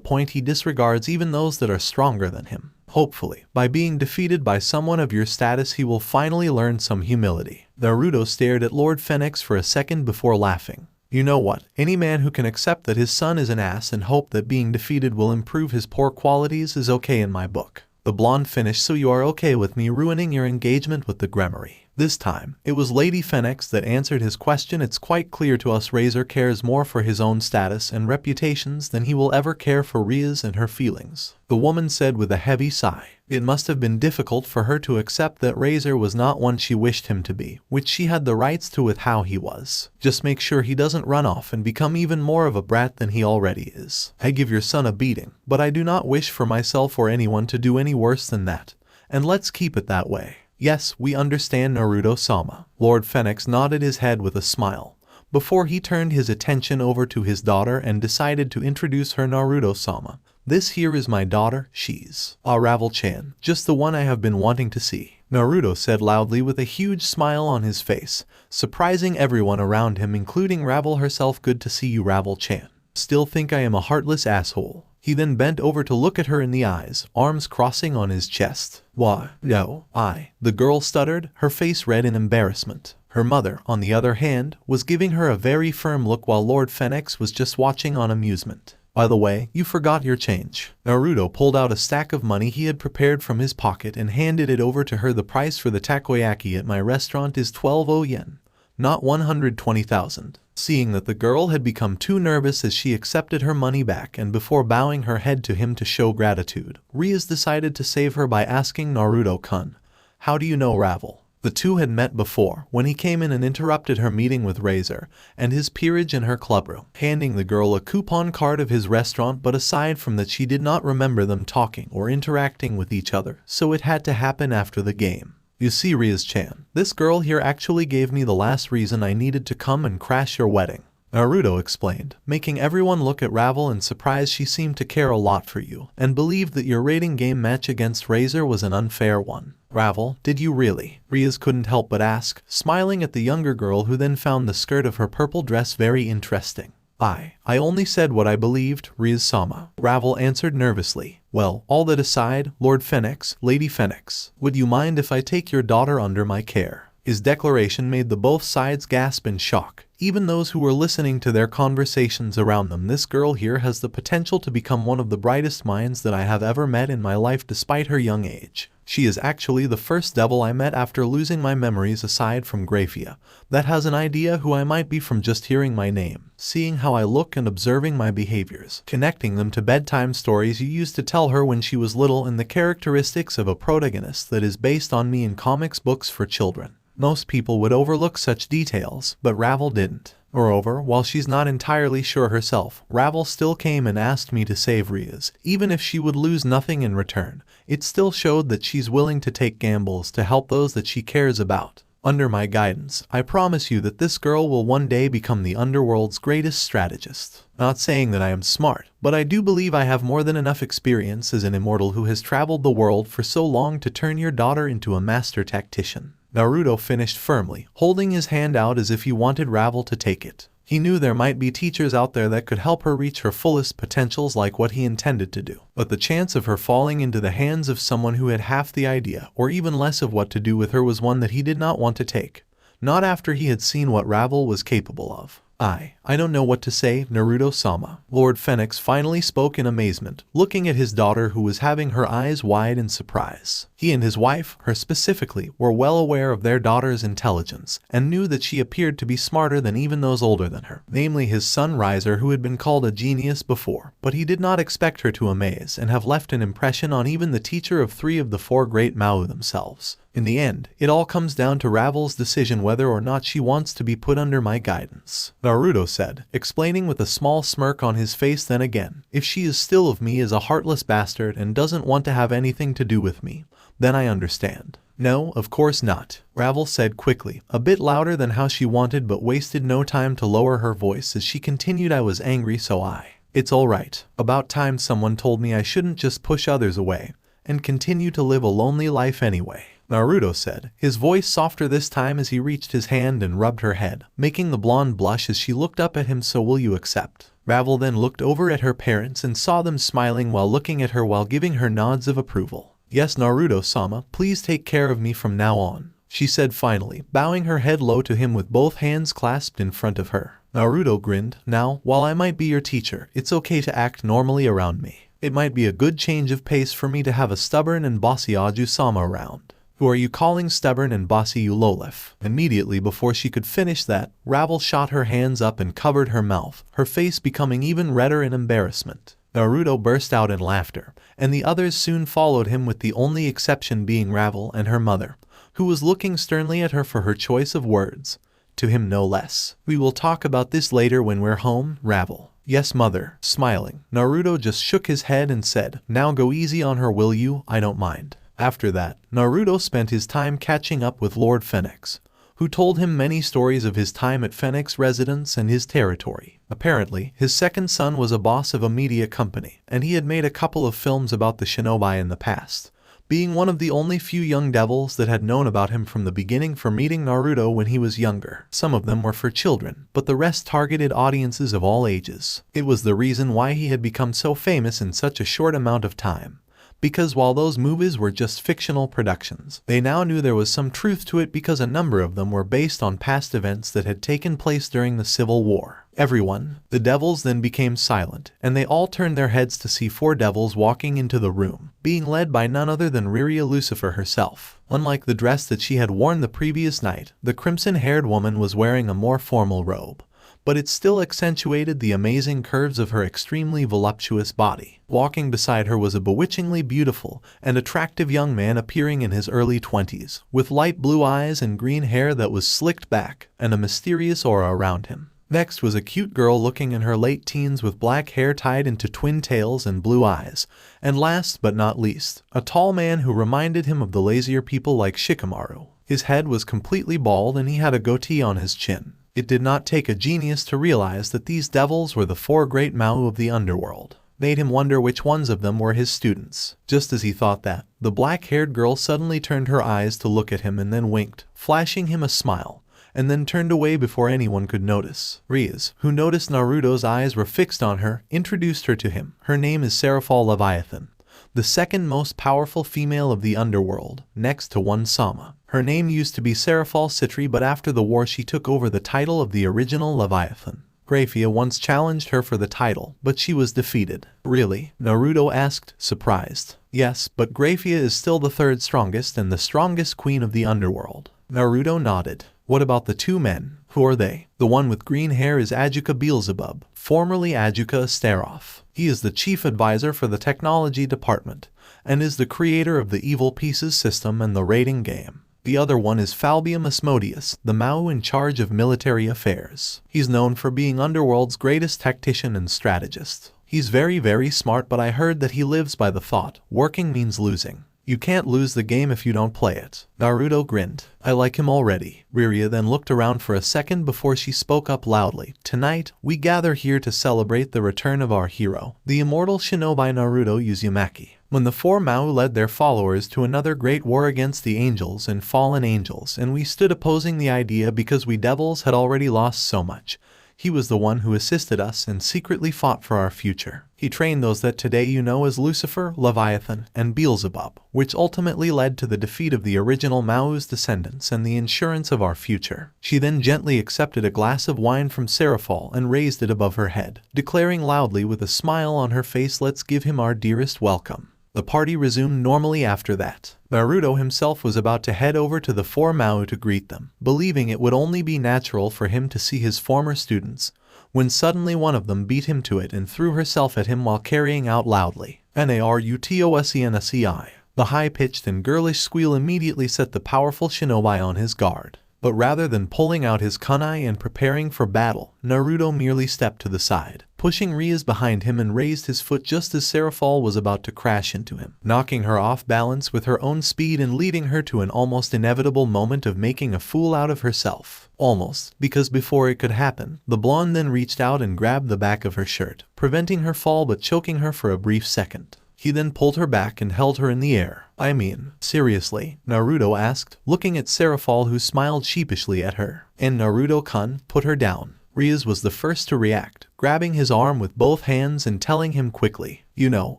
point he disregards even those that are stronger than him. Hopefully, by being defeated by someone of your status, he will finally learn some humility. Naruto stared at Lord Phoenix for a second before laughing. You know what? Any man who can accept that his son is an ass and hope that being defeated will improve his poor qualities is okay in my book. The blonde finished. So you are okay with me ruining your engagement with the Gremory? This time, it was Lady Phoenix that answered his question. It's quite clear to us Razor cares more for his own status and reputations than he will ever care for Rias and her feelings. The woman said with a heavy sigh. It must have been difficult for her to accept that Razor was not one she wished him to be, which she had the rights to with how he was. Just make sure he doesn't run off and become even more of a brat than he already is. I give your son a beating, but I do not wish for myself or anyone to do any worse than that. And let's keep it that way. Yes, we understand, Naruto-sama. Lord Phoenix nodded his head with a smile, before he turned his attention over to his daughter and decided to introduce her. Naruto-sama. This here is my daughter, she's Ravel-chan, just the one I have been wanting to see. Naruto said loudly with a huge smile on his face, surprising everyone around him including Ravel herself. Good to see you, Ravel-chan. Still think I am a heartless asshole? He then bent over to look at her in the eyes, arms crossing on his chest. Why, no, the girl stuttered, her face red in embarrassment. Her mother, on the other hand, was giving her a very firm look while Lord Phoenix was just watching on amusement. By the way, you forgot your change. Naruto pulled out a stack of money he had prepared from his pocket and handed it over to her. The price for the takoyaki at my restaurant is 12 yen, not 120,000. Seeing that the girl had become too nervous as she accepted her money back and before bowing her head to him to show gratitude, Rias decided to save her by asking Naruto-kun, how do you know Ravel? The two had met before when he came in and interrupted her meeting with Razor and his peerage in her clubroom, handing the girl a coupon card of his restaurant. But aside from that, she did not remember them talking or interacting with each other, so it had to happen after the game. You see, Rias-chan, this girl here actually gave me the last reason I needed to come and crash your wedding. Naruto explained, making everyone look at Ravel in surprise. She seemed to care a lot for you and believed that your rating game match against Razor was an unfair one. Ravel, did you really? Rias couldn't help but ask, smiling at the younger girl who then found the skirt of her purple dress very interesting. I only said what I believed, Rias-sama. Ravel answered nervously. Well, all that aside, Lord Phoenix, Lady Phoenix, would you mind if I take your daughter under my care? His declaration made the both sides gasp in shock, even those who were listening to their conversations around them. This girl here has the potential to become one of the brightest minds that I have ever met in my life despite her young age. She is actually the first devil I met after losing my memories aside from Grafia that has an idea who I might be from just hearing my name, seeing how I look and observing my behaviors, connecting them to bedtime stories you used to tell her when she was little and the characteristics of a protagonist that is based on me in comics books for children. Most people would overlook such details, but Ravel didn't. Moreover, while she's not entirely sure herself, Ravel still came and asked me to save Rias. Even if she would lose nothing in return, it still showed that she's willing to take gambles to help those that she cares about. Under my guidance, I promise you that this girl will one day become the underworld's greatest strategist. Not saying that I am smart, but I do believe I have more than enough experience as an immortal who has traveled the world for so long to turn your daughter into a master tactician. Naruto finished firmly, holding his hand out as if he wanted Ravel to take it. He knew there might be teachers out there that could help her reach her fullest potentials like what he intended to do. But the chance of her falling into the hands of someone who had half the idea or even less of what to do with her was one that he did not want to take. Not after he had seen what Ravel was capable of. I don't know what to say, Naruto-sama. Lord Phoenix finally spoke in amazement, looking at his daughter who was having her eyes wide in surprise. He and his wife, her specifically, were well aware of their daughter's intelligence, and knew that she appeared to be smarter than even those older than her, namely his son Riser, who had been called a genius before, but he did not expect her to amaze and have left an impression on even the teacher of 3 of the 4 great Mao themselves. In the end, it all comes down to Ravel's decision whether or not she wants to be put under my guidance, Naruto said, explaining with a small smirk on his face. Then again, if she is still of me as a heartless bastard and doesn't want to have anything to do with me, then I understand. No, of course not, Ravel said quickly, a bit louder than how she wanted, but wasted no time to lower her voice as she continued. I was angry, so it's alright. About time someone told me I shouldn't just push others away and continue to live a lonely life anyway, Naruto said, his voice softer this time as he reached his hand and rubbed her head, making the blonde blush as she looked up at him. So will you accept? Ravel then looked over at her parents and saw them smiling while looking at her while giving her nods of approval. Yes, Naruto-sama, please take care of me from now on, she said finally, bowing her head low to him with both hands clasped in front of her. Naruto grinned. Now, while I might be your teacher, it's okay to act normally around me. It might be a good change of pace for me to have a stubborn and bossy Aju-sama around. Who are you calling stubborn and bossy, you lowlife? Immediately before she could finish that, Ravel shot her hands up and covered her mouth, her face becoming even redder in embarrassment. Naruto burst out in laughter, and the others soon followed him, with the only exception being Ravel and her mother, who was looking sternly at her for her choice of words. To him no less. We will talk about this later when we're home, Ravel. Yes, mother. Smiling, Naruto just shook his head and said, now go easy on her, will you? I don't mind. After that, Naruto spent his time catching up with Lord Phoenix, who told him many stories of his time at Phoenix residence and his territory. Apparently, his second son was a boss of a media company, and he had made a couple of films about the Shinobi in the past, being one of the only few young devils that had known about him from the beginning for meeting Naruto when he was younger. Some of them were for children, but the rest targeted audiences of all ages. It was the reason why he had become so famous in such a short amount of time. Because while those movies were just fictional productions, they now knew there was some truth to it, because a number of them were based on past events that had taken place during the Civil War. Everyone, the devils, then became silent, and they all turned their heads to see four devils walking into the room, being led by none other than Riria Lucifer herself. Unlike the dress that she had worn the previous night, the crimson-haired woman was wearing a more formal robe, but it still accentuated the amazing curves of her extremely voluptuous body. Walking beside her was a bewitchingly beautiful and attractive young man appearing in his early 20s, with light blue eyes and green hair that was slicked back, and a mysterious aura around him. Next was a cute girl looking in her late teens with black hair tied into twin tails and blue eyes. And last but not least, a tall man who reminded him of the lazier people like Shikamaru. His head was completely bald and he had a goatee on his chin. It did not take a genius to realize that these devils were the four great Mao of the underworld. Made him wonder which ones of them were his students. Just as he thought that, the black-haired girl suddenly turned her eyes to look at him and then winked, flashing him a smile, and then turned away before anyone could notice. Rias, who noticed Naruto's eyes were fixed on her, introduced her to him. Her name is Seraphal Leviathan, the second most powerful female of the underworld, next to one Sama. Her name used to be Seraphal Citri, but after the war she took over the title of the original Leviathan. Grafia once challenged her for the title, but she was defeated. Really? Naruto asked, surprised. Yes, but Grafia is still the third strongest and the strongest queen of the underworld. Naruto nodded. What about the two men? Who are they? The one with green hair is Ajuka Beelzebub, formerly Ajuka Astaroth. He is the chief advisor for the technology department, and is the creator of the Evil Pieces system and the rating game. The other one is Falbium Asmodeus, the Mao in charge of military affairs. He's known for being Underworld's greatest tactician and strategist. He's very smart, but I heard that he lives by the thought, working means losing. You can't lose the game if you don't play it. Naruto grinned. I like him already. Riria then looked around for a second before she spoke up loudly. Tonight, we gather here to celebrate the return of our hero, the immortal shinobi Naruto Uzumaki. When the four Mao led their followers to another great war against the angels and fallen angels, and we stood opposing the idea because we devils had already lost so much, he was the one who assisted us and secretly fought for our future. He trained those that today you know as Lucifer, Leviathan, and Beelzebub, which ultimately led to the defeat of the original Mao's descendants and the insurance of our future. She then gently accepted a glass of wine from Seraphal and raised it above her head, declaring loudly with a smile on her face, let's give him our dearest welcome. The party resumed normally after that. Naruto himself was about to head over to the four Mao to greet them, believing it would only be natural for him to see his former students, when suddenly one of them beat him to it and threw herself at him while carrying out loudly, Narutosensi. The high-pitched and girlish squeal immediately set the powerful shinobi on his guard. But rather than pulling out his kunai and preparing for battle, Naruto merely stepped to the side, pushing Rias behind him and raised his foot just as Seraphal was about to crash into him, knocking her off balance with her own speed and leading her to an almost inevitable moment of making a fool out of herself. Almost, because before it could happen, the blonde then reached out and grabbed the back of her shirt, preventing her fall but choking her for a brief second. He then pulled her back and held her in the air. I mean, seriously? Naruto asked, looking at Seraphal, who smiled sheepishly at her. And Naruto-kun, put her down. Rias was the first to react, grabbing his arm with both hands and telling him quickly, you know,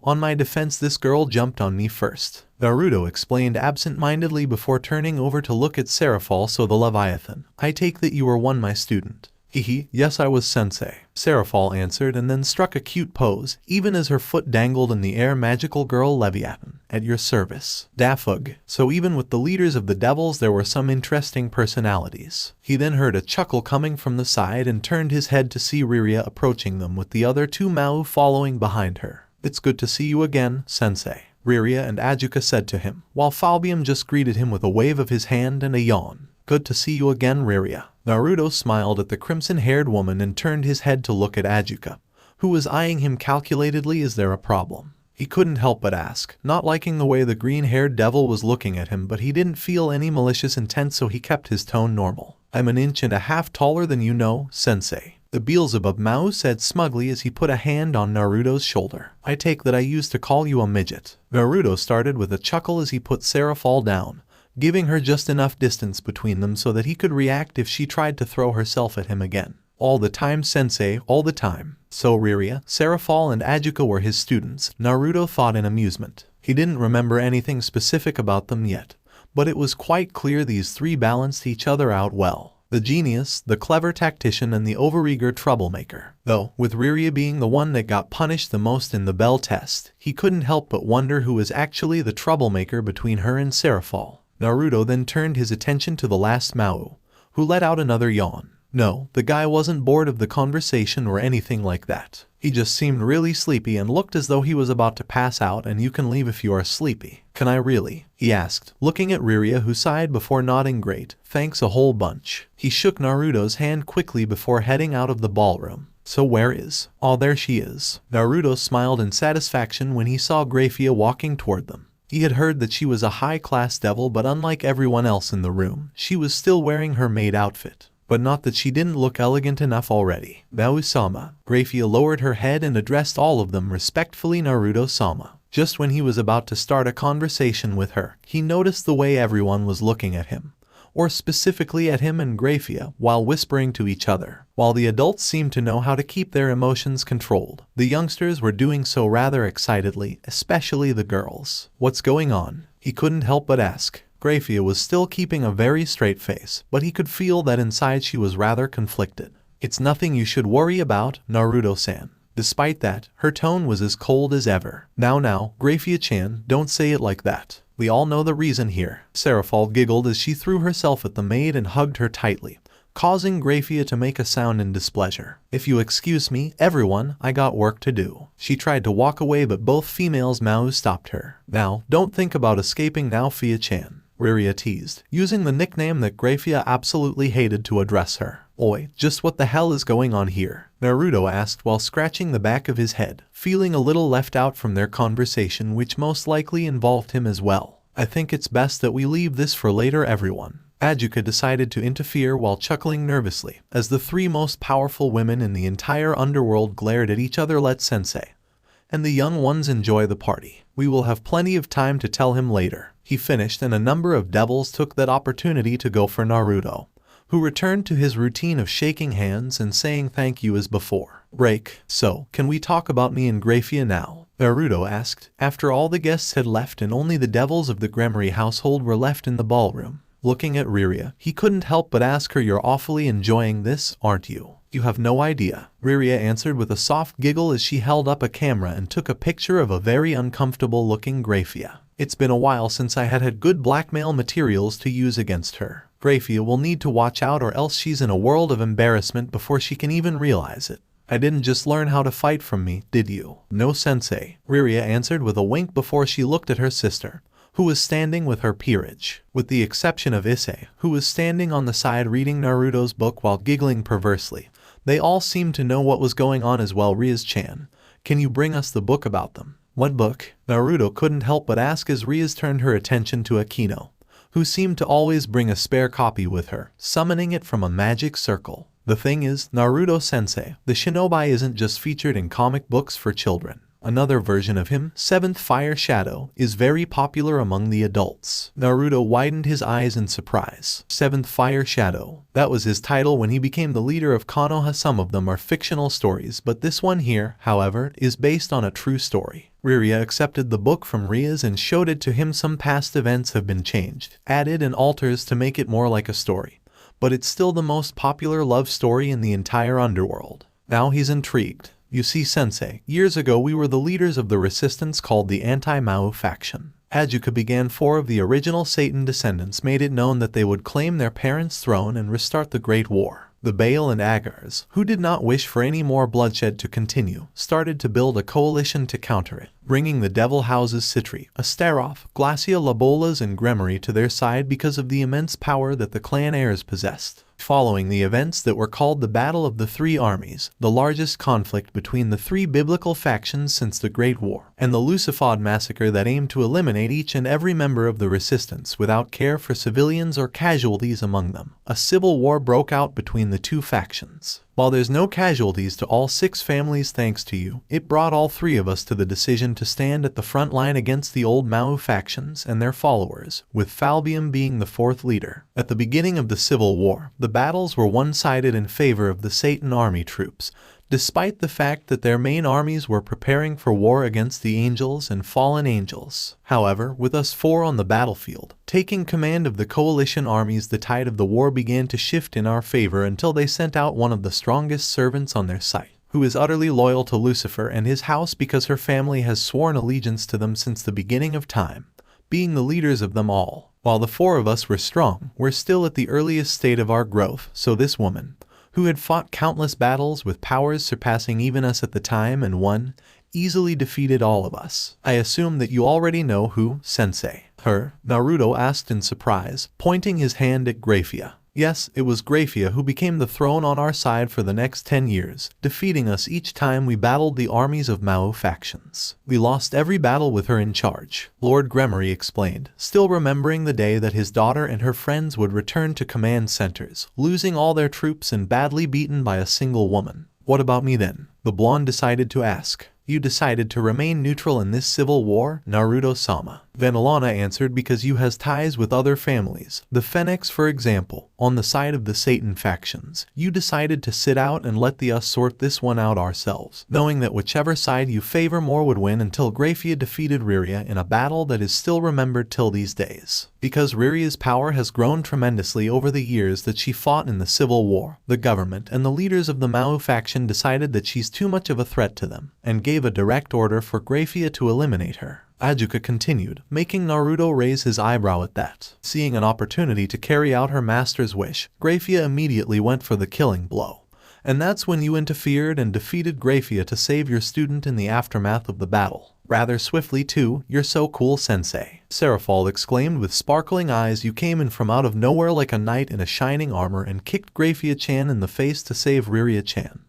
on my defense this girl jumped on me first. Naruto explained absent-mindedly before turning over to look at Seraphal, so the Leviathan. I take that you are my student. Hehe, yes I was sensei, Serafal answered and then struck a cute pose, even as her foot dangled in the air. Magical girl Leviathan, at your service. Dafug. So even with the leaders of the devils there were some interesting personalities. He then heard a chuckle coming from the side and turned his head to see Riria approaching them with the other two Mau following behind her. It's good to see you again, sensei, Riria and Ajuka said to him, while Falbium just greeted him with a wave of his hand and a yawn. Good to see you again, Riria. Naruto smiled at the crimson-haired woman and turned his head to look at Ajuka, who was eyeing him calculatedly. Is there a problem? He couldn't help but ask, not liking the way the green-haired devil was looking at him, but he didn't feel any malicious intent, so he kept his tone normal. I'm an inch and a half taller than you know, sensei, the Beelzebub Mao said smugly as he put a hand on Naruto's shoulder. I take that I used to call you a midget. Naruto started with a chuckle as he put Serafal down, giving her just enough distance between them so that he could react if she tried to throw herself at him again. All the time, sensei, all the time. So Riria, Serafal and Ajuka were his students, Naruto thought in amusement. He didn't remember anything specific about them yet, but it was quite clear these three balanced each other out well. The genius, the clever tactician, and the overeager troublemaker. Though, with Riria being the one that got punished the most in the Bell test, he couldn't help but wonder who was actually the troublemaker between her and Serafal. Naruto then turned his attention to the last Mau, who let out another yawn. No, the guy wasn't bored of the conversation or anything like that. He just seemed really sleepy and looked as though he was about to pass out. And you can leave if you are sleepy. Can I really? He asked, looking at Riria, who sighed before nodding. Great, thanks a whole bunch. He shook Naruto's hand quickly before heading out of the ballroom. So where is? Oh, there she is. Naruto smiled in satisfaction when he saw Grafia walking toward them. He had heard that she was a high-class devil, but unlike everyone else in the room, she was still wearing her maid outfit. But not that she didn't look elegant enough already. Nausama. Grafia lowered her head and addressed all of them respectfully. Naruto-sama. Just when he was about to start a conversation with her, he noticed the way everyone was looking at him, or specifically at him and Grafia, while whispering to each other. While the adults seemed to know how to keep their emotions controlled, the youngsters were doing so rather excitedly, especially the girls. What's going on? He couldn't help but ask. Grafia was still keeping a very straight face, but he could feel that inside she was rather conflicted. It's nothing you should worry about, Naruto-san. Despite that, her tone was as cold as ever. Now, Grafia-chan, don't say it like that. We all know the reason here. Serafal giggled as she threw herself at the maid and hugged her tightly, causing Grafia to make a sound in displeasure. If you excuse me, everyone, I got work to do. She tried to walk away, but both females Mau stopped her. Now, don't think about escaping now, Fia-chan, Riria teased, using the nickname that Grafia absolutely hated to address her. Oi, just what the hell is going on here? Naruto asked while scratching the back of his head, feeling a little left out from their conversation, which most likely involved him as well. I think it's best that we leave this for later, everyone. Ajuka decided to interfere while chuckling nervously, as the three most powerful women in the entire underworld glared at each other. Let sensei and the young ones enjoy the party. We will have plenty of time to tell him later. He finished, and a number of devils took that opportunity to go for Naruto, who returned to his routine of shaking hands and saying thank you as before. Break. So, can we talk about me and Grafia now? Naruto asked, after all the guests had left and only the devils of the Gremory household were left in the ballroom. Looking at Riria, he couldn't help but ask her, you're awfully enjoying this, aren't you? You have no idea. Riria answered with a soft giggle as she held up a camera and took a picture of a very uncomfortable-looking Grafia. It's been a while since I had good blackmail materials to use against her. Grafia will need to watch out, or else she's in a world of embarrassment before she can even realize it. I didn't just learn how to fight from me, did you? No, sensei, Riria answered with a wink before she looked at her sister, who was standing with her peerage, with the exception of Issei, who was standing on the side reading Naruto's book while giggling perversely. They all seemed to know what was going on as well. Rias-chan, can you bring us the book about them? What book? Naruto couldn't help but ask as Rias turned her attention to Akino, who seemed to always bring a spare copy with her, summoning it from a magic circle. The thing is, Naruto-sensei, the Shinobi isn't just featured in comic books for children. Another version of him, Seventh Fire Shadow, is very popular among the adults. Naruto widened his eyes in surprise. Seventh Fire Shadow. That was his title when he became the leader of Konoha. Some of them are fictional stories, but this one here, however, is based on a true story. Riria accepted the book from Rias and showed it to him. Some past events have been changed, added and alters to make it more like a story, but it's still the most popular love story in the entire underworld. Now he's intrigued. You see, Sensei, years ago we were the leaders of the resistance called the anti-Mao faction. Ajuka began 4 of the original Satan descendants made it known that they would claim their parents' throne and restart the Great War. The Baal and Agars, who did not wish for any more bloodshed to continue, started to build a coalition to counter it, bringing the devil houses Citri, Astaroth, Glacia Labolas and Gremory to their side because of the immense power that the clan heirs possessed. Following the events that were called the Battle of the Three Armies, the largest conflict between the 3 biblical factions since the Great War, and the Lucifod massacre that aimed to eliminate each and every member of the resistance without care for civilians or casualties among them, a civil war broke out between the 2 factions. While there's no casualties to all 6 families thanks to you, it brought all 3 of us to the decision to stand at the front line against the old Mao factions and their followers, with Falbium being the 4th leader. At the beginning of the Civil War, the battles were one-sided in favor of the Satan army troops, despite the fact that their main armies were preparing for war against the angels and fallen angels. However, with us 4 on the battlefield, taking command of the coalition armies, the tide of the war began to shift in our favor until they sent out one of the strongest servants on their side, who is utterly loyal to Lucifer and his house because her family has sworn allegiance to them since the beginning of time, being the leaders of them all. While the 4 of us were strong, we're still at the earliest state of our growth, so this woman, who had fought countless battles with powers surpassing even us at the time and won, easily defeated all of us. I assume that you already know who, Sensei. Her, Naruto asked in surprise, pointing his hand at Graphia. Yes, it was Graphia who became the throne on our side for the next 10 years, defeating us each time we battled the armies of Mao factions. We lost every battle with her in charge, Lord Gremory explained, still remembering the day that his daughter and her friends would return to command centers, losing all their troops and badly beaten by a single woman. What about me then? The blonde decided to ask. You decided to remain neutral in this civil war, Naruto-sama. Then Alana answered, because you has ties with other families. The Phoenix, for example, on the side of the Satan factions. You decided to sit out and let us sort this one out ourselves, knowing that whichever side you favor more would win until Graphia defeated Riria in a battle that is still remembered till these days. Because Riria's power has grown tremendously over the years that she fought in the Civil War, the government and the leaders of the Mao faction decided that she's too much of a threat to them, and gave a direct order for Graphia to eliminate her. Ajuka continued, making Naruto raise his eyebrow at that. Seeing an opportunity to carry out her master's wish, Graphia immediately went for the killing blow. And that's when you interfered and defeated Graphia to save your student in the aftermath of the battle. Rather swiftly too, you're so cool, Sensei. Seraphol exclaimed with sparkling eyes. You came in from out of nowhere like a knight in a shining armor and kicked Graphia-chan in the face to save Riria-chan.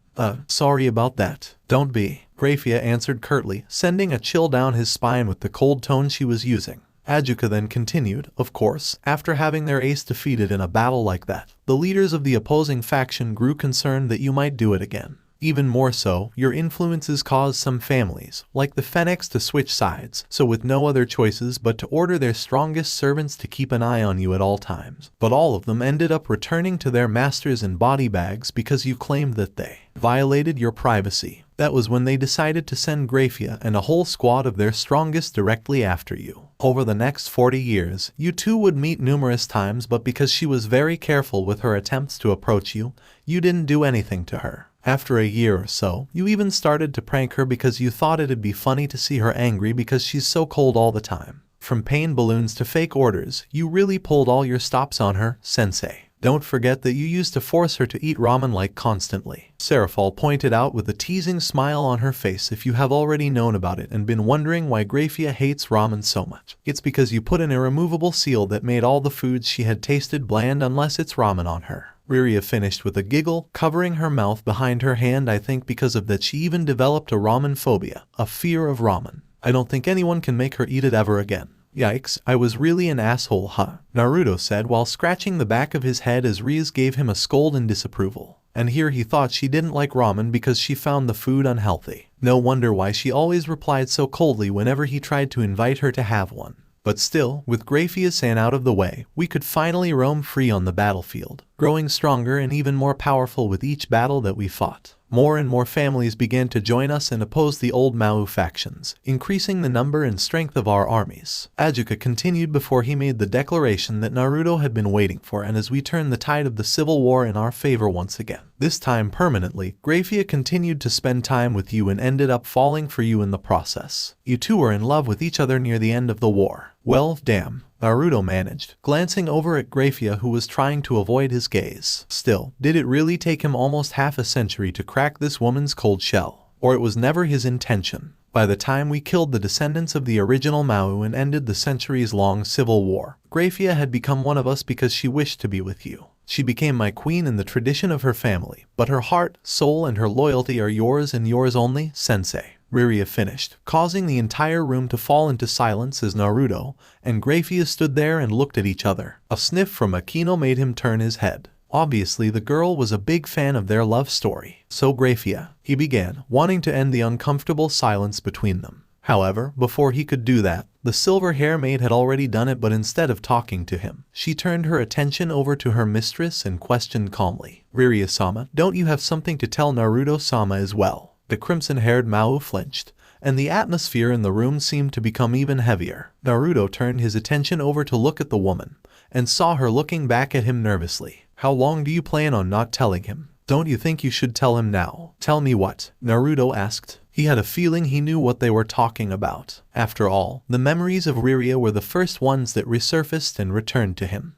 Sorry about that. Don't be. Graphia answered curtly, sending a chill down his spine with the cold tone she was using. Ajuka then continued, of course, after having their ace defeated in a battle like that, the leaders of the opposing faction grew concerned that you might do it again. Even more so, your influences caused some families, like the Phoenix, to switch sides, so with no other choices but to order their strongest servants to keep an eye on you at all times. But all of them ended up returning to their masters in body bags because you claimed that they violated your privacy. That was when they decided to send Graphia and a whole squad of their strongest directly after you. Over the next 40 years, you two would meet numerous times, but because she was very careful with her attempts to approach you, you didn't do anything to her. After a year or so, you even started to prank her because you thought it'd be funny to see her angry because she's so cold all the time. From pain balloons to fake orders, you really pulled all your stops on her, Sensei. Don't forget that you used to force her to eat ramen like constantly. Seraphol pointed out with a teasing smile on her face. If you have already known about it and been wondering why Graphia hates ramen so much, it's because you put an irremovable seal that made all the foods she had tasted bland unless it's ramen on her. Riria finished with a giggle, covering her mouth behind her hand. I think because of that she even developed a ramen phobia, a fear of ramen. I don't think anyone can make her eat it ever again. Yikes, I was really an asshole, huh? Naruto said while scratching the back of his head as Rias gave him a scold in disapproval. And here he thought she didn't like ramen because she found the food unhealthy. No wonder why she always replied so coldly whenever he tried to invite her to have one. But still, with Graphia-san out of the way, we could finally roam free on the battlefield, growing stronger and even more powerful with each battle that we fought. More and more families began to join us and oppose the old Mau factions, increasing the number and strength of our armies. Ajuka continued before he made the declaration that Naruto had been waiting for, and as we turned the tide of the civil war in our favor once again, this time permanently, Grafia continued to spend time with you and ended up falling for you in the process. You two were in love with each other near the end of the war. Well, damn, Naruto managed, glancing over at Grafia, who was trying to avoid his gaze. Still, did it really take him almost half a century to crack this woman's cold shell? Or it was never his intention? By the time we killed the descendants of the original Mau and ended the centuries-long civil war, Grafia had become one of us because she wished to be with you. She became my queen in the tradition of her family, but her heart, soul, and her loyalty are yours and yours only, sensei. Riria finished, causing the entire room to fall into silence as Naruto and Grafia stood there and looked at each other. A sniff from Akino made him turn his head. Obviously, the girl was a big fan of their love story. So Grafia, he began, wanting to end the uncomfortable silence between them. However, before he could do that, the silver hair maid had already done it, but instead of talking to him, she turned her attention over to her mistress and questioned calmly, "Riria-sama, don't you have something to tell Naruto-sama as well?" The crimson-haired Mau flinched, and the atmosphere in the room seemed to become even heavier. Naruto turned his attention over to look at the woman, and saw her looking back at him nervously. "How long do you plan on not telling him? Don't you think you should tell him now?" "Tell me what?" Naruto asked. He had a feeling he knew what they were talking about. After all, the memories of Riria were the first ones that resurfaced and returned to him.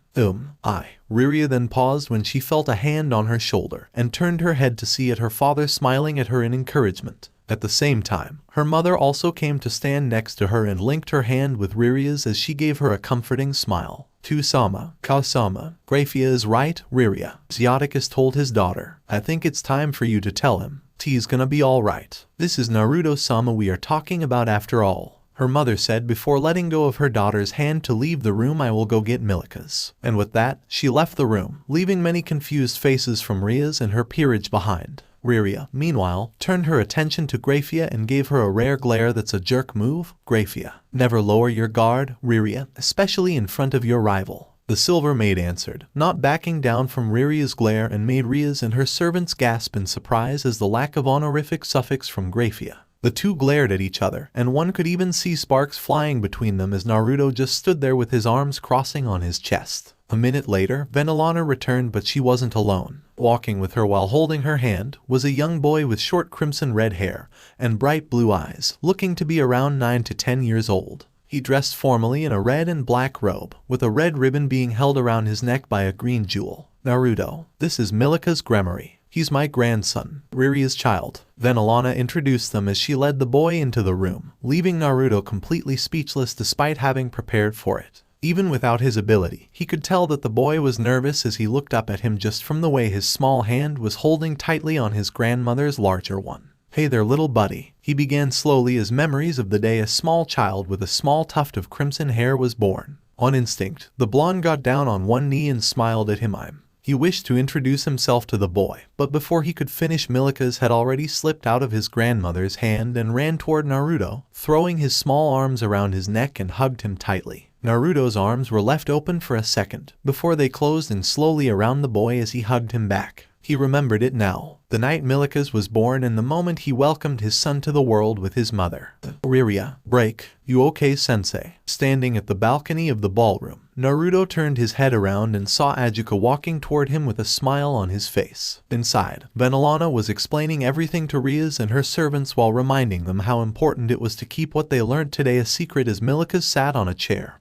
Riria then paused when she felt a hand on her shoulder and turned her head to see her father smiling at her in encouragement. At the same time, her mother also came to stand next to her and linked her hand with Riria's as she gave her a comforting smile. "Tu-sama, Ka-sama, Grafia is right, Riria," Zyodicus told his daughter. "I think it's time for you to tell him. T's gonna be alright. This is Naruto-sama we are talking about after all," her mother said before letting go of her daughter's hand to leave the room. "I will go get Milika's." And with that, she left the room, leaving many confused faces from Rias and her peerage behind. Riria, meanwhile, turned her attention to Grafia and gave her a rare glare that's a jerk move. "Grafia, never lower your guard, Riria, especially in front of your rival," the silver maid answered, not backing down from Riria's glare, and made Rias and her servants gasp in surprise as the lack of honorific suffix from Grafia. The two glared at each other, and one could even see sparks flying between them as Naruto just stood there with his arms crossing on his chest. A minute later, Venelana returned, but she wasn't alone. Walking with her while holding her hand was a young boy with short crimson-red hair and bright blue eyes, looking to be around 9 to 10 years old. He dressed formally in a red and black robe, with a red ribbon being held around his neck by a green jewel. "Naruto, this is Milika's Gremory. He's my grandson, Riria's child." Venelana introduced them as she led the boy into the room, leaving Naruto completely speechless despite having prepared for it. Even without his ability, he could tell that the boy was nervous as he looked up at him just from the way his small hand was holding tightly on his grandmother's larger one. "Hey there, little buddy," he began slowly as memories of the day a small child with a small tuft of crimson hair was born. On instinct, the blonde got down on one knee and smiled at him. He wished to introduce himself to the boy, but before he could finish, Milika's had already slipped out of his grandmother's hand and ran toward Naruto, throwing his small arms around his neck and hugged him tightly. Naruto's arms were left open for a second, before they closed in slowly around the boy as he hugged him back. He remembered it now. The night Milika's was born and the moment he welcomed his son to the world with his mother. "Riria, break. You okay, sensei?" Standing at the balcony of the ballroom, Naruto turned his head around and saw Ajuka walking toward him with a smile on his face. Inside, Venelana was explaining everything to Rias and her servants while reminding them how important it was to keep what they learned today a secret as Milika sat on a chair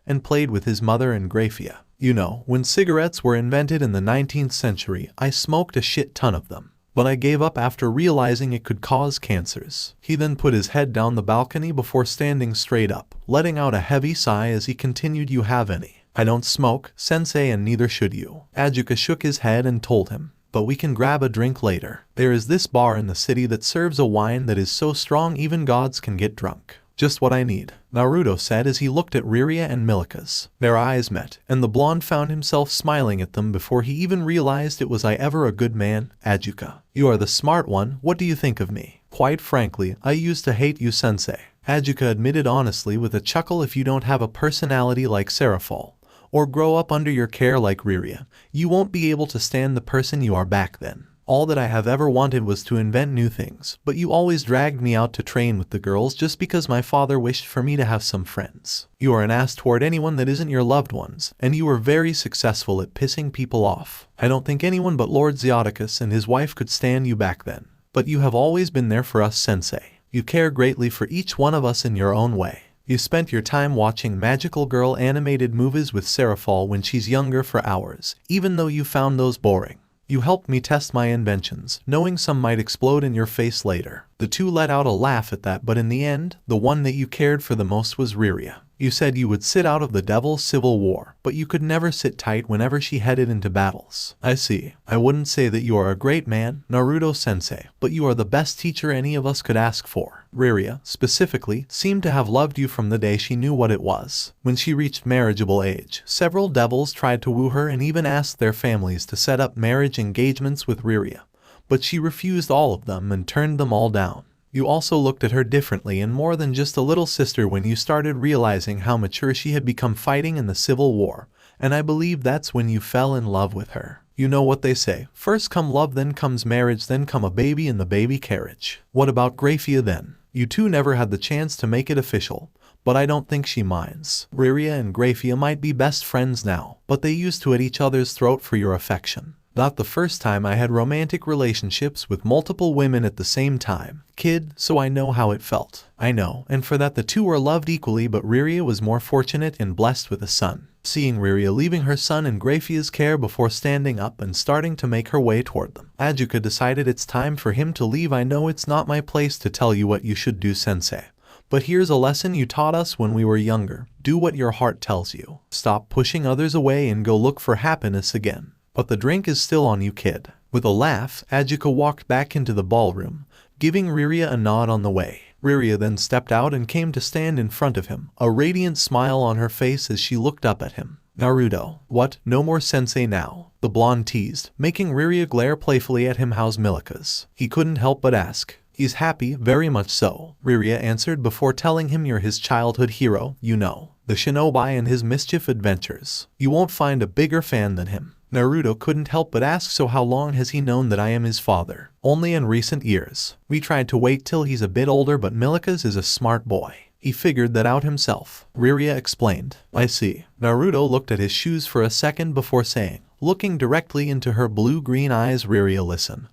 and played with his mother and Grafia. "You know, when cigarettes were invented in the 19th century, I smoked a shit ton of them. But I gave up after realizing it could cause cancers." He then put his head down the balcony before standing straight up, letting out a heavy sigh as he continued, "You have any?" "I don't smoke, sensei, and neither should you." Ajuka shook his head and told him, "But we can grab a drink later. There is this bar in the city that serves a wine that is so strong even gods can get drunk." "Just what I need," Naruto said as he looked at Riria and Milika's. Their eyes met, and the blonde found himself smiling at them before he even realized it was I ever a good man. "Ajuka, you are the smart one. What do you think of me?" "Quite frankly, I used to hate you, sensei," Ajuka admitted honestly with a chuckle. "If you don't have a personality like Serafall, or grow up under your care like Riria, you won't be able to stand the person you are back then." All that I have ever wanted was to invent new things, but you always dragged me out to train with the girls just because my father wished for me to have some friends. You are an ass toward anyone that isn't your loved ones, and you were very successful at pissing people off. I don't think anyone but Lord Zeoticus and his wife could stand you back then. But you have always been there for us, sensei. You care greatly for each one of us in your own way. You spent your time watching magical girl animated movies with Seraphol when she's younger for hours, even though you found those boring. You helped me test my inventions, knowing some might explode in your face later. The two let out a laugh at that, but in the end, the one that you cared for the most was Riria. You said you would sit out of the devil's civil war, but you could never sit tight whenever she headed into battles. I see. I wouldn't say that you are a great man, Naruto-sensei, but you are the best teacher any of us could ask for. Riria, specifically, seemed to have loved you from the day she knew what it was. When she reached marriageable age, several devils tried to woo her and even asked their families to set up marriage engagements with Riria, but she refused all of them and turned them all down. You also looked at her differently and more than just a little sister when you started realizing how mature she had become fighting in the Civil War, and I believe that's when you fell in love with her. You know what they say, first come love, then comes marriage, then come a baby in the baby carriage. What about Grafia then? You two never had the chance to make it official, but I don't think she minds. Riria and Grafia might be best friends now, but they used to at each other's throat for your affection. Not the first time I had romantic relationships with multiple women at the same time, kid, so I know how it felt. I know, and for that the two were loved equally, but Riria was more fortunate and blessed with a son. Seeing Riria leaving her son in Grafia's care before standing up and starting to make her way toward them, Ajuka decided it's time for him to leave. I know it's not my place to tell you what you should do, sensei. But here's a lesson you taught us when we were younger. Do what your heart tells you. Stop pushing others away and go look for happiness again. But the drink is still on you, kid. With a laugh, Ajuka walked back into the ballroom, giving Riria a nod on the way. Riria then stepped out and came to stand in front of him, a radiant smile on her face as she looked up at him. Naruto, what? No more sensei now? The blonde teased, making Riria glare playfully at him. How's Milikas? He couldn't help but ask. He's happy, very much so, Riria answered before telling him you're his childhood hero, you know, the Shinobi and his mischief adventures. You won't find a bigger fan than him. Naruto couldn't help but ask, so how long has he known that I am his father? Only in recent years. We tried to wait till he's a bit older, but Milikas is a smart boy. He figured that out himself, Riria explained. I see. Naruto looked at his shoes for a second before saying, looking directly into her blue-green eyes, Riria, listen.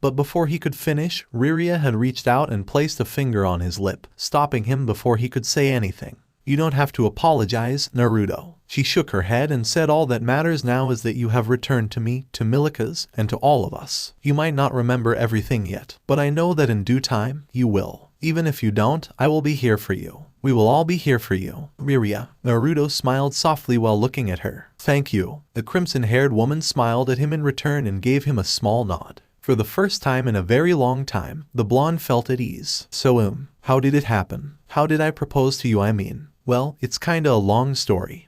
But before he could finish, Riria had reached out and placed a finger on his lip, stopping him before he could say anything. You don't have to apologize, Naruto. She shook her head and said, all that matters now is that you have returned to me, to Milikas, and to all of us. You might not remember everything yet, but I know that in due time, you will. Even if you don't, I will be here for you. We will all be here for you. Riria. Naruto smiled softly while looking at her. Thank you. The crimson-haired woman smiled at him in return and gave him a small nod. For the first time in a very long time, the blonde felt at ease. So, how did it happen? How did I propose to you, I mean? Well, it's kinda a long story.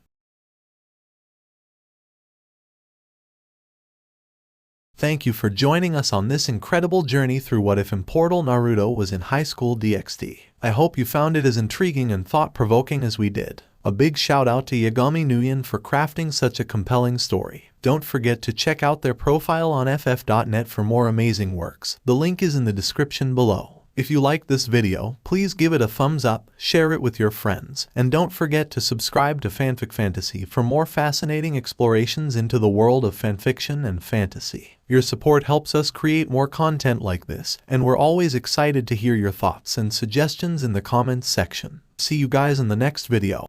Thank you for joining us on this incredible journey through What If Immortal Naruto was in high school DxD. I hope you found it as intriguing and thought-provoking as we did. A big shout out to YagamiNguyen for crafting such a compelling story. Don't forget to check out their profile on ff.net for more amazing works. The link is in the description below. If you liked this video, please give it a thumbs up, share it with your friends, and don't forget to subscribe to Fanfic Fantasy for more fascinating explorations into the world of fanfiction and fantasy. Your support helps us create more content like this, and we're always excited to hear your thoughts and suggestions in the comments section. See you guys in the next video.